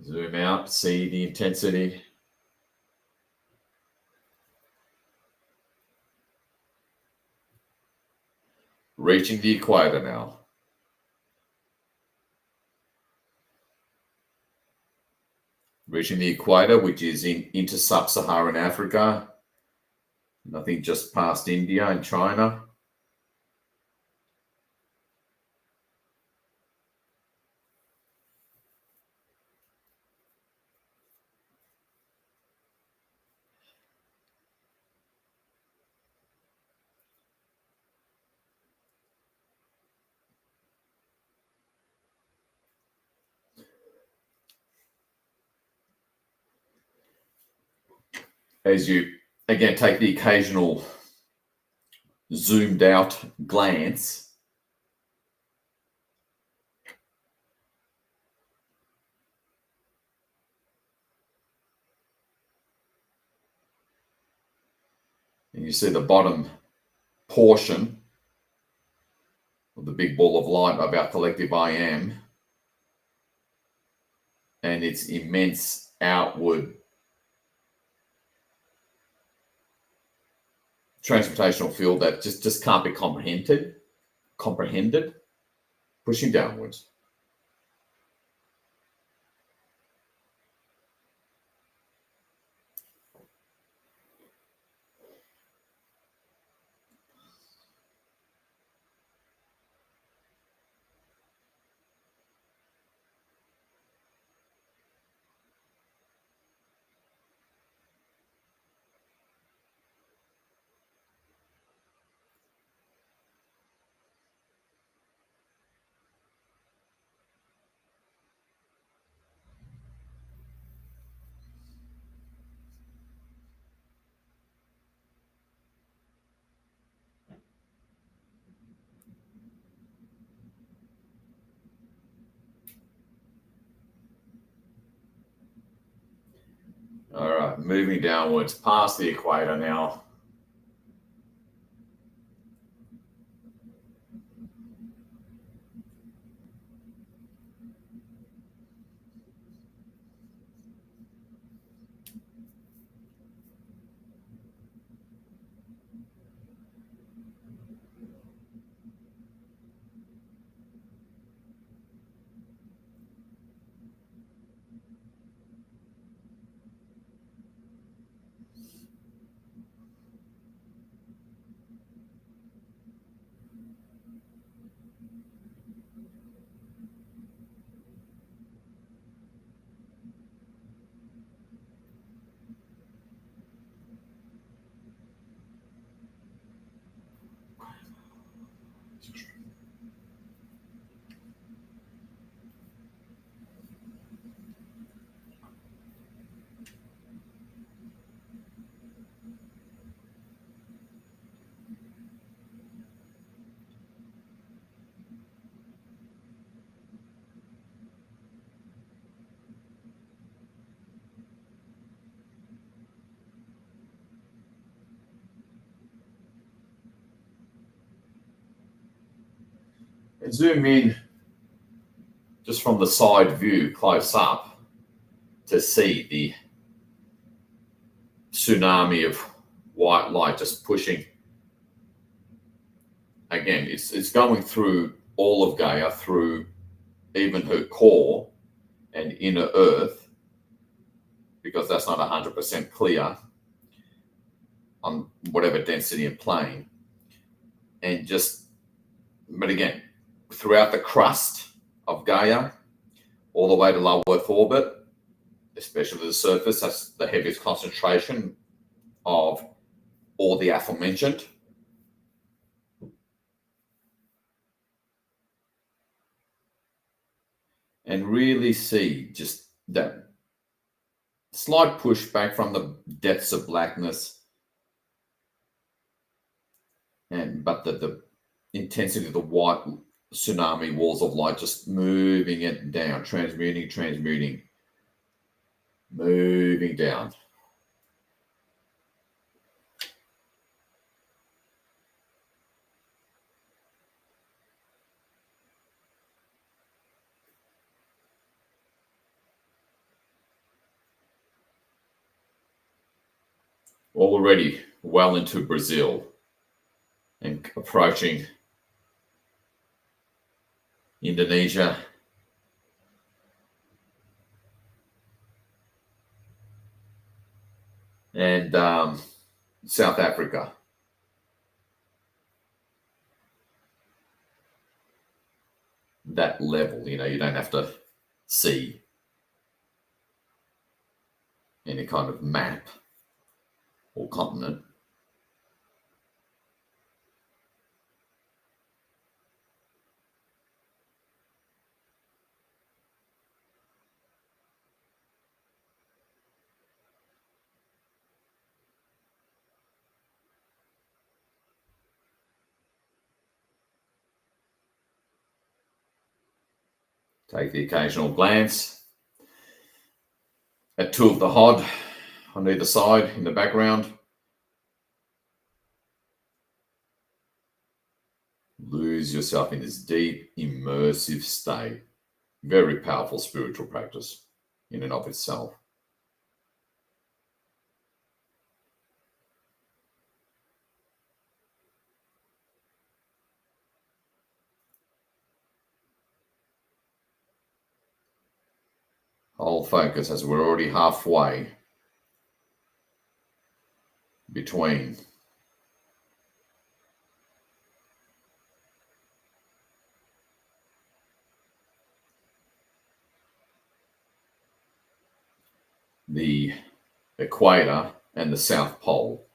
Zoom out, see the intensity. Reaching the equator now. Reaching the equator, which is into sub-Saharan Africa. Nothing just past India and China. as you, again, take the occasional zoomed out glance, and you see the bottom portion of the big ball of light of our collective I am, and its immense outward transmutational field that just can't be comprehended, pushing downwards. All right, moving downwards past the equator now. And zoom in just from the side view close up to see the tsunami of white light just pushing. Again, it's going through all of Gaia, through even her core and inner Earth, because that's not 100% clear on whatever density and plane. And just, but again, throughout the crust of Gaia, all the way to low Earth orbit, especially the surface, that's the heaviest concentration of all the aforementioned. And really see just that slight push back from the depths of blackness, but the intensity of the white tsunami walls of light just moving it down, transmuting, moving down. Already well into Brazil and approaching Indonesia, and South Africa. That level, you don't have to see any kind of map or continent. Take the occasional glance at two of the HOD on either side in the background. Lose yourself in this deep, immersive state. Very powerful spiritual practice in and of itself. Whole focus as we're already halfway between the equator and the South Pole.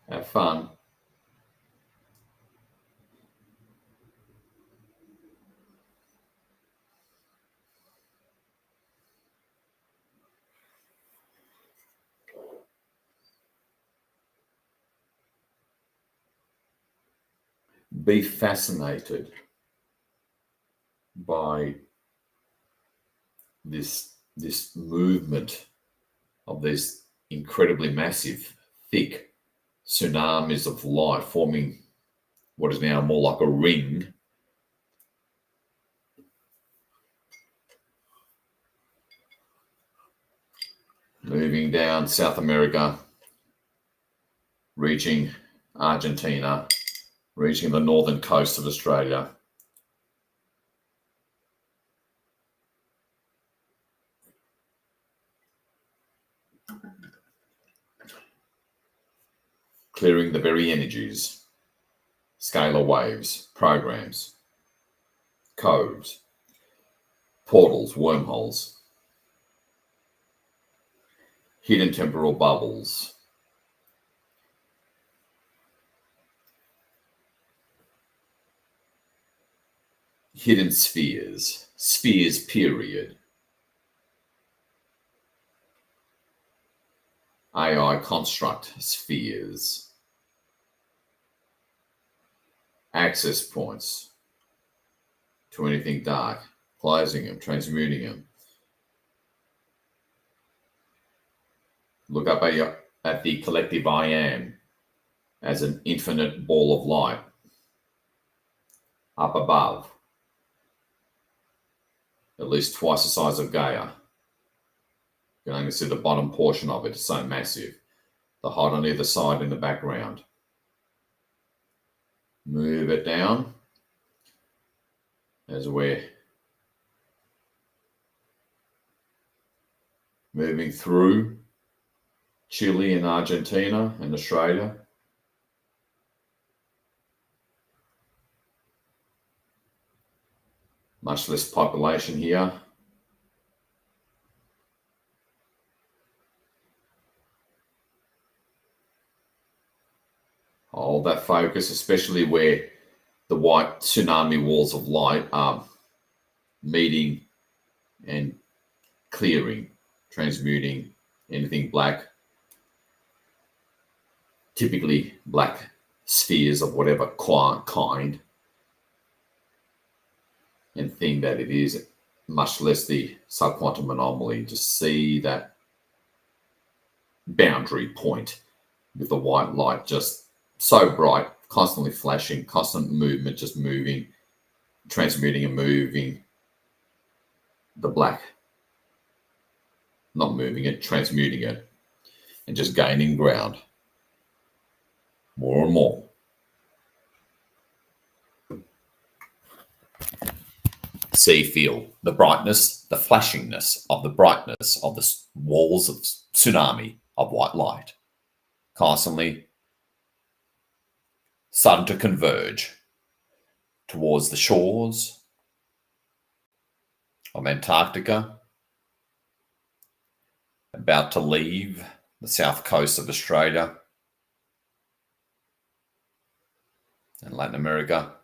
Have fun. Be fascinated by this movement of these incredibly massive, thick tsunamis of light forming what is now more like a ring. Moving down South America, reaching Argentina, reaching the northern coast of Australia. Clearing the very energies, scalar waves, programs, codes, portals, wormholes, hidden temporal bubbles, hidden spheres, spheres period, AI construct spheres, access points to anything dark, closing them, transmuting them. Look up at the collective I am as an infinite ball of light up above, at least twice the size of Gaia. You can only see the bottom portion of it, it's so massive. The HOD on either side in the background. Move it down as we're moving through Chile and Argentina and Australia. Much less population here. Hold that focus, especially where the white tsunami walls of light are meeting and clearing, transmuting anything black, typically black spheres of whatever kind and thing that it is, much less the subquantum anomaly. Just see that boundary point with the white light just so bright, constantly flashing, constant movement, just moving, transmuting and moving. The black, not moving it, transmuting it, and just gaining ground more and more. See, feel the brightness, the flashingness of the brightness of the walls of tsunami of white light, constantly starting to converge towards the shores of Antarctica, about to leave the south coast of Australia and Latin America.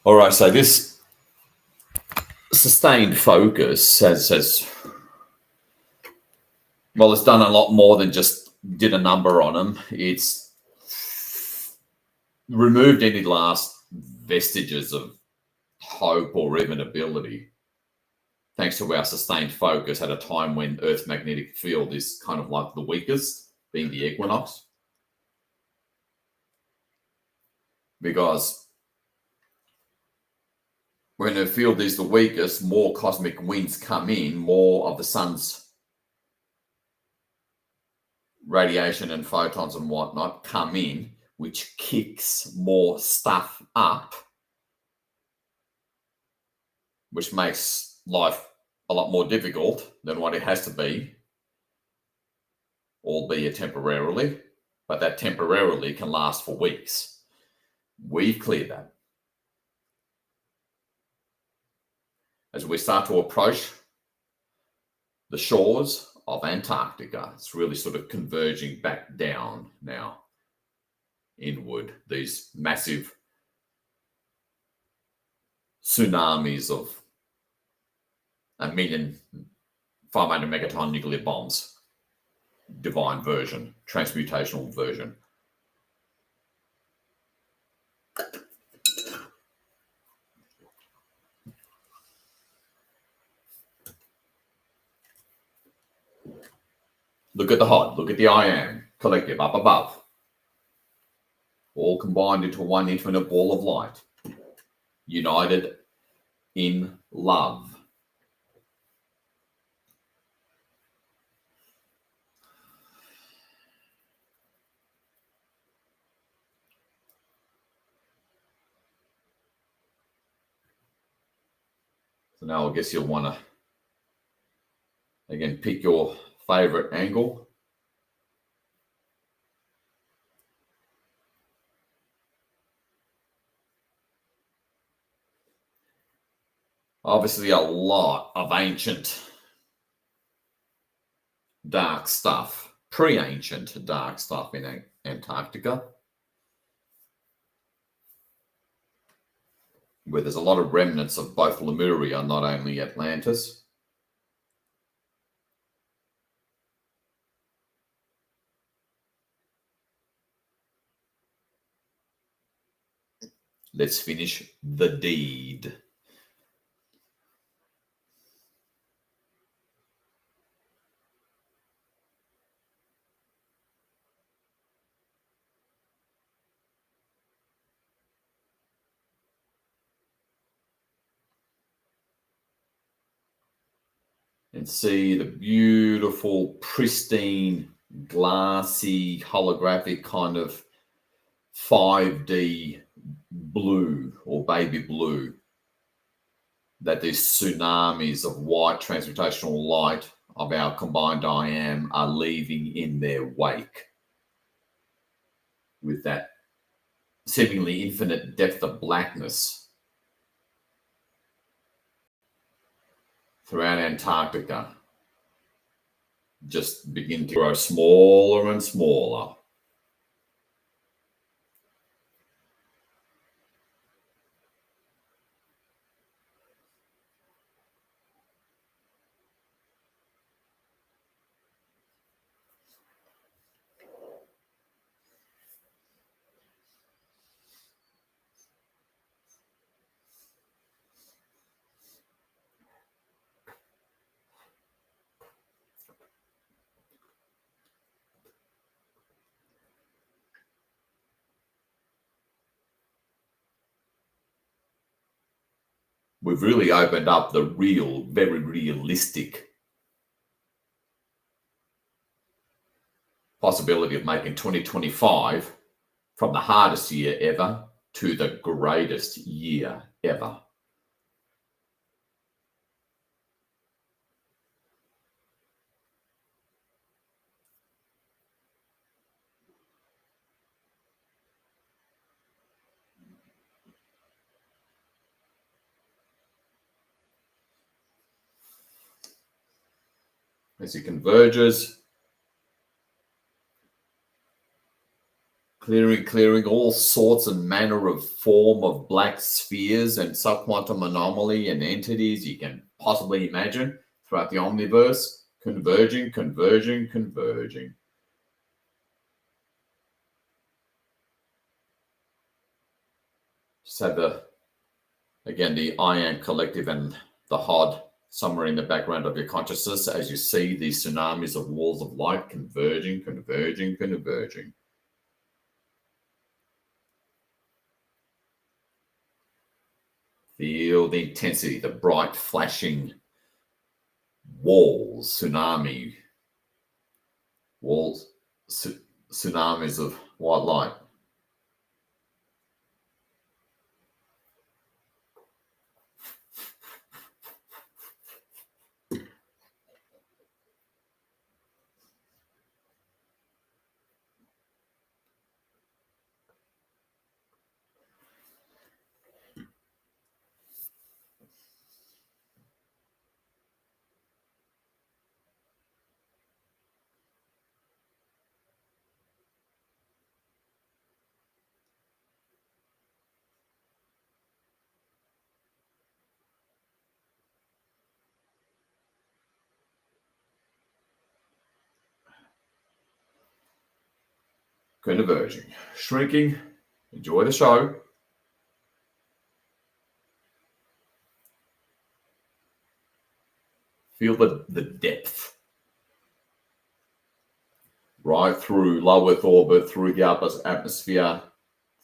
All right, so this sustained focus has well, it's done a lot more than just did a number on them. It's removed any last vestiges of hope or even ability, thanks to our sustained focus at a time when Earth's magnetic field is kind of like the weakest, being the equinox. Because when the field is the weakest, more cosmic winds come in, more of the sun's radiation and photons and whatnot come in, which kicks more stuff up, which makes life a lot more difficult than what it has to be, albeit temporarily, but that temporarily can last for weeks. We've cleared that. As we start to approach the shores of Antarctica, it's really sort of converging back down now, inward, these massive tsunamis of 1,500,000 megaton nuclear bombs. Divine version, transmutational version. Look at the HOD, look at the I am collective up above. All combined into one infinite ball of light. United in love. So now I guess you'll want to, again, pick your favorite angle. Obviously, a lot of ancient dark stuff, pre-ancient dark stuff in Antarctica, where there's a lot of remnants of both Lemuria, not only Atlantis. Let's finish the deed. And see the beautiful, pristine, glassy, holographic kind of 5D blue or baby blue that these tsunamis of white transmutational light of our combined I am are leaving in their wake, with that seemingly infinite depth of blackness throughout Antarctica just begin to grow smaller and smaller. We've really opened up the real, very realistic possibility of making 2025 from the hardest year ever to the greatest year ever. As it converges, clearing all sorts and manner of form of black spheres and subquantum anomaly and entities you can possibly imagine throughout the omniverse, converging. Just have the I am collective and the HOD somewhere in the background of your consciousness as you see these tsunamis of walls of light converging. Feel the intensity, the bright flashing walls, tsunamis of white light. converging, shrinking. Enjoy the show. Feel the depth. Right through low Earth orbit, through the upper atmosphere,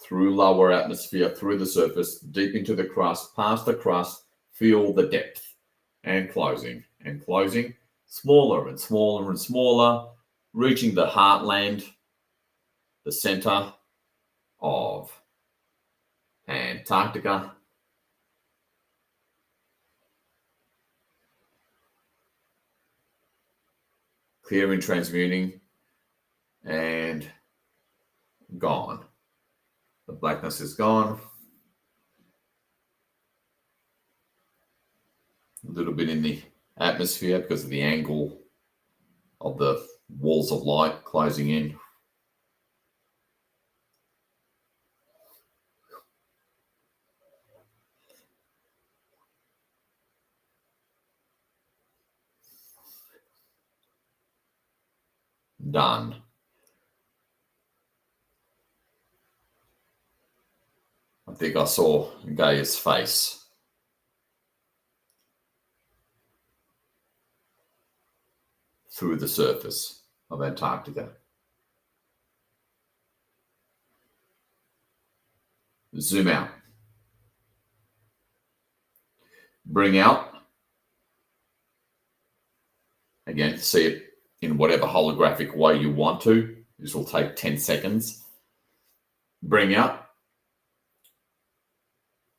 through lower atmosphere, through the surface, deep into the crust, past the crust. Feel the depth. And closing, smaller and smaller and smaller, reaching the heartland, the center of Antarctica. Clearing, transmuting, and gone. The blackness is gone. A little bit in the atmosphere because of the angle of the walls of light closing in. Done. I think I saw Gaia's face. Through the surface of Antarctica. Zoom out. Bring out. Again, see it in whatever holographic way you want to. This will take 10 seconds. Bring out.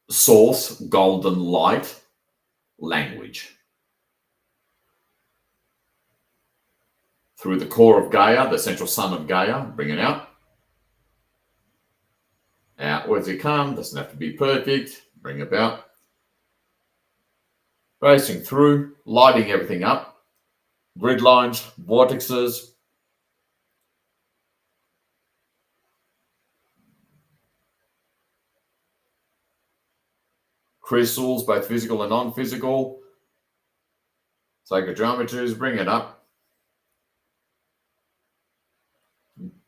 Source, golden light, language. Through the core of Gaia, the central sun of Gaia, bring it out. Outwards it comes, doesn't have to be perfect. Bring it out. Racing through, lighting everything up. Grid lines, vortexes. Crystals, both physical and non-physical. Psychogeometries, bring it up.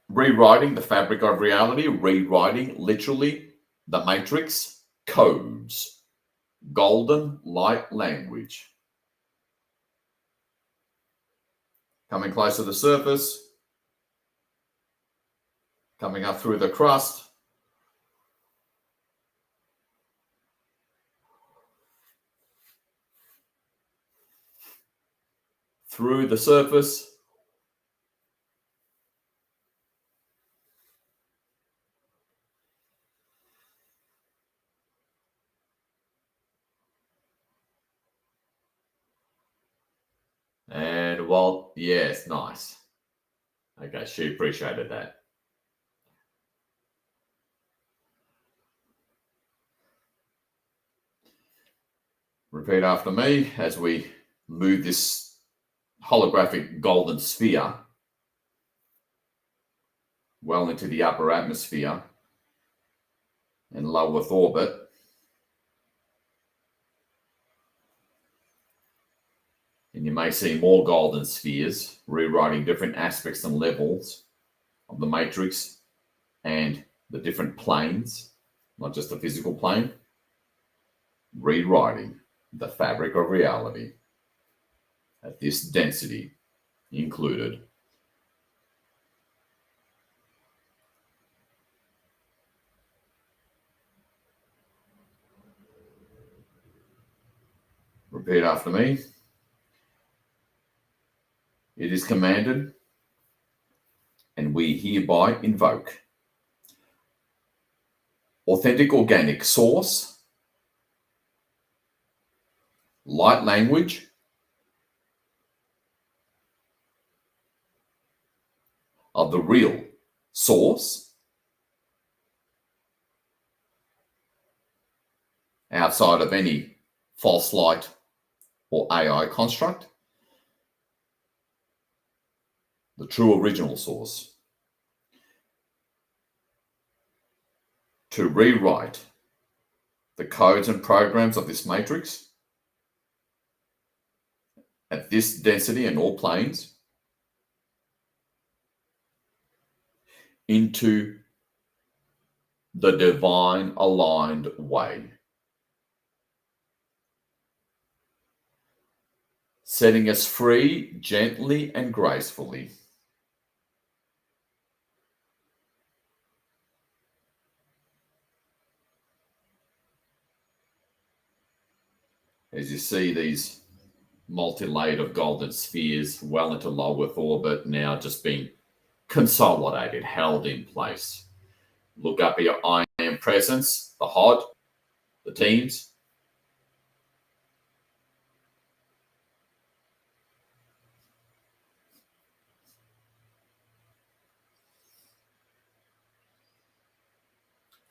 Rewriting the fabric of reality, rewriting literally the matrix codes. Golden light language. Coming close to the surface. Coming up through the crust. Through the surface. And Walt, yes, nice. Okay, she appreciated that. Repeat after me as we move this holographic golden sphere well into the upper atmosphere and low Earth orbit. And you may see more golden spheres rewriting different aspects and levels of the matrix and the different planes, not just the physical plane, rewriting the fabric of reality at this density included. Repeat after me. It is commanded, and we hereby invoke authentic organic source, light language, of the real source, outside of any false light or AI construct, the true original source, to rewrite the codes and programs of this matrix at this density and all planes into the divine aligned way, setting us free gently and gracefully. As you see these multi-layered of golden spheres well into low Earth orbit, now just being consolidated, held in place. Look up at your I am presence, the HOD, the teams.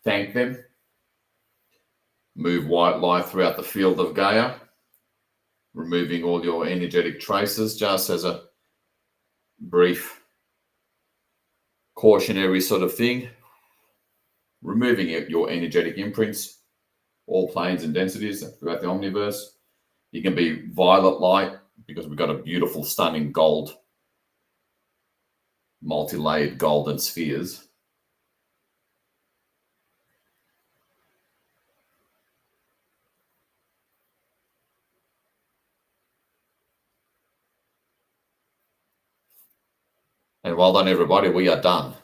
Thank them. Move white light throughout the field of Gaia, removing all your energetic traces, just as a brief cautionary sort of thing. Removing your energetic imprints, all planes and densities throughout the omniverse. You can be violet light because we've got a beautiful, stunning gold, multi-layered golden spheres. And well done, everybody. We are done.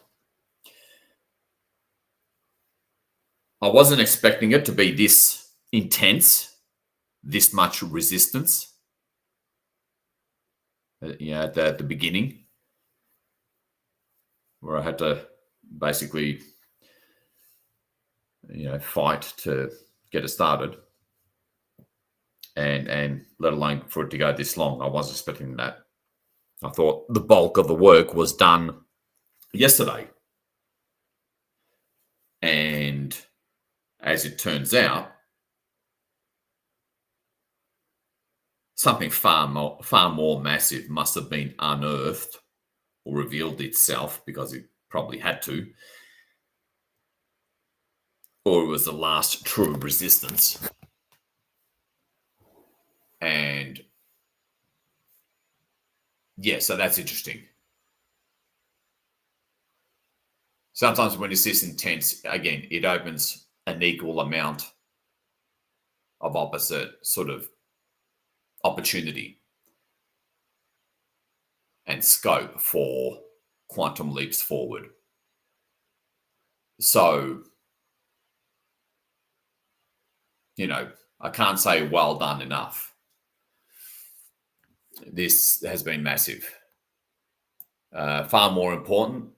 I wasn't expecting it to be this intense, this much resistance. At the beginning, where I had to basically, fight to get it started, and let alone for it to go this long. I wasn't expecting that. I thought the bulk of the work was done yesterday. And as it turns out, something far more massive must have been unearthed or revealed itself, because it probably had to. Or it was the last true resistance. And yeah, so that's interesting. Sometimes when it's this intense, again, it opens an equal amount of opposite sort of opportunity and scope for quantum leaps forward. So, I can't say well done enough. This has been massive. Far more important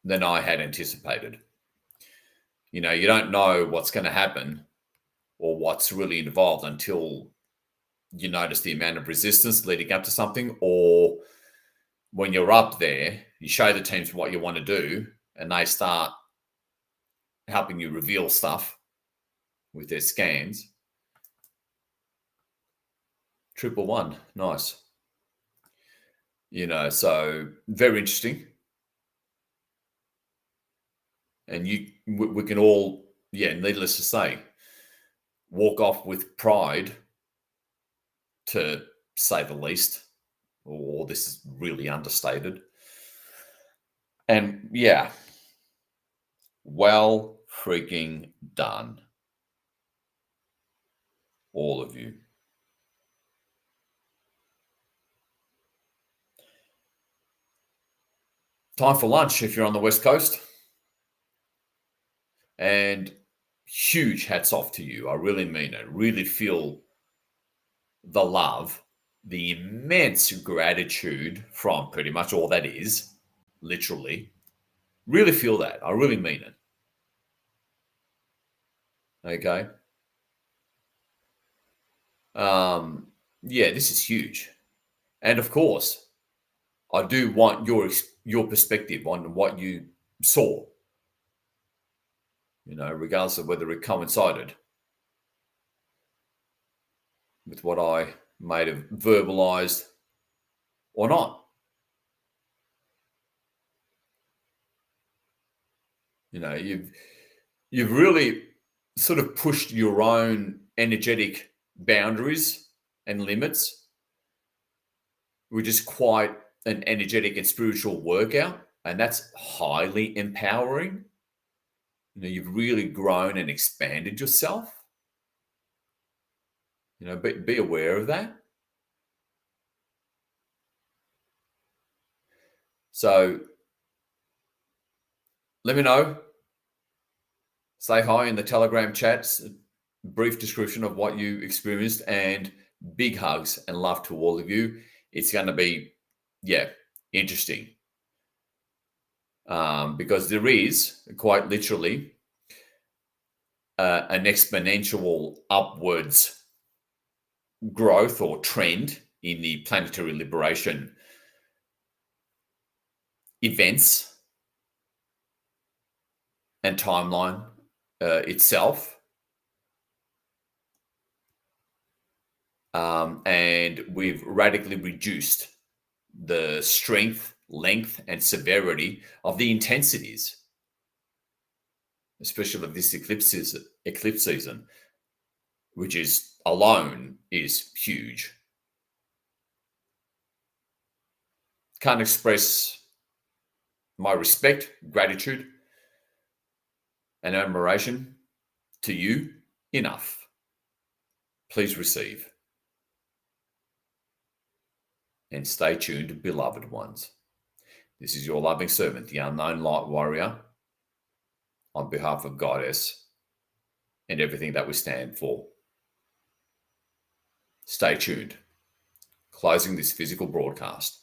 than I had anticipated. You don't know what's going to happen or what's really involved until you notice the amount of resistance leading up to something, or when you're up there, you show the teams what you want to do and they start helping you reveal stuff with their scans. 111, nice. So very interesting. And we can all, needless to say, walk off with pride, to say the least, or this is really understated. And well freaking done, all of you. Time for lunch if you're on the West Coast. And huge hats off to you. I really mean it. Really feel the love, the immense gratitude from pretty much all that is, literally. Really feel that. I really mean it. Okay. This is huge. And of course, I do want your perspective on what you saw, regardless of whether it coincided with what I may have verbalized or not. You've really sort of pushed your own energetic boundaries and limits, which is quite an energetic and spiritual workout. And that's highly empowering. You've really grown and expanded yourself. Be aware of that. So let me know. Say hi in the Telegram chats, brief description of what you experienced, and big hugs and love to all of you. It's going to be, interesting. Because there is quite literally an exponential upwards growth or trend in the planetary liberation events and timeline itself. And we've radically reduced the strength, length, and severity of the intensities, especially of this eclipse season, which is alone is huge. Can't express my respect, gratitude, and admiration to you enough. Please receive. And stay tuned, beloved ones. This is your loving servant, the unknown light warrior, on behalf of Goddess and everything that we stand for. Stay tuned. Closing this physical broadcast.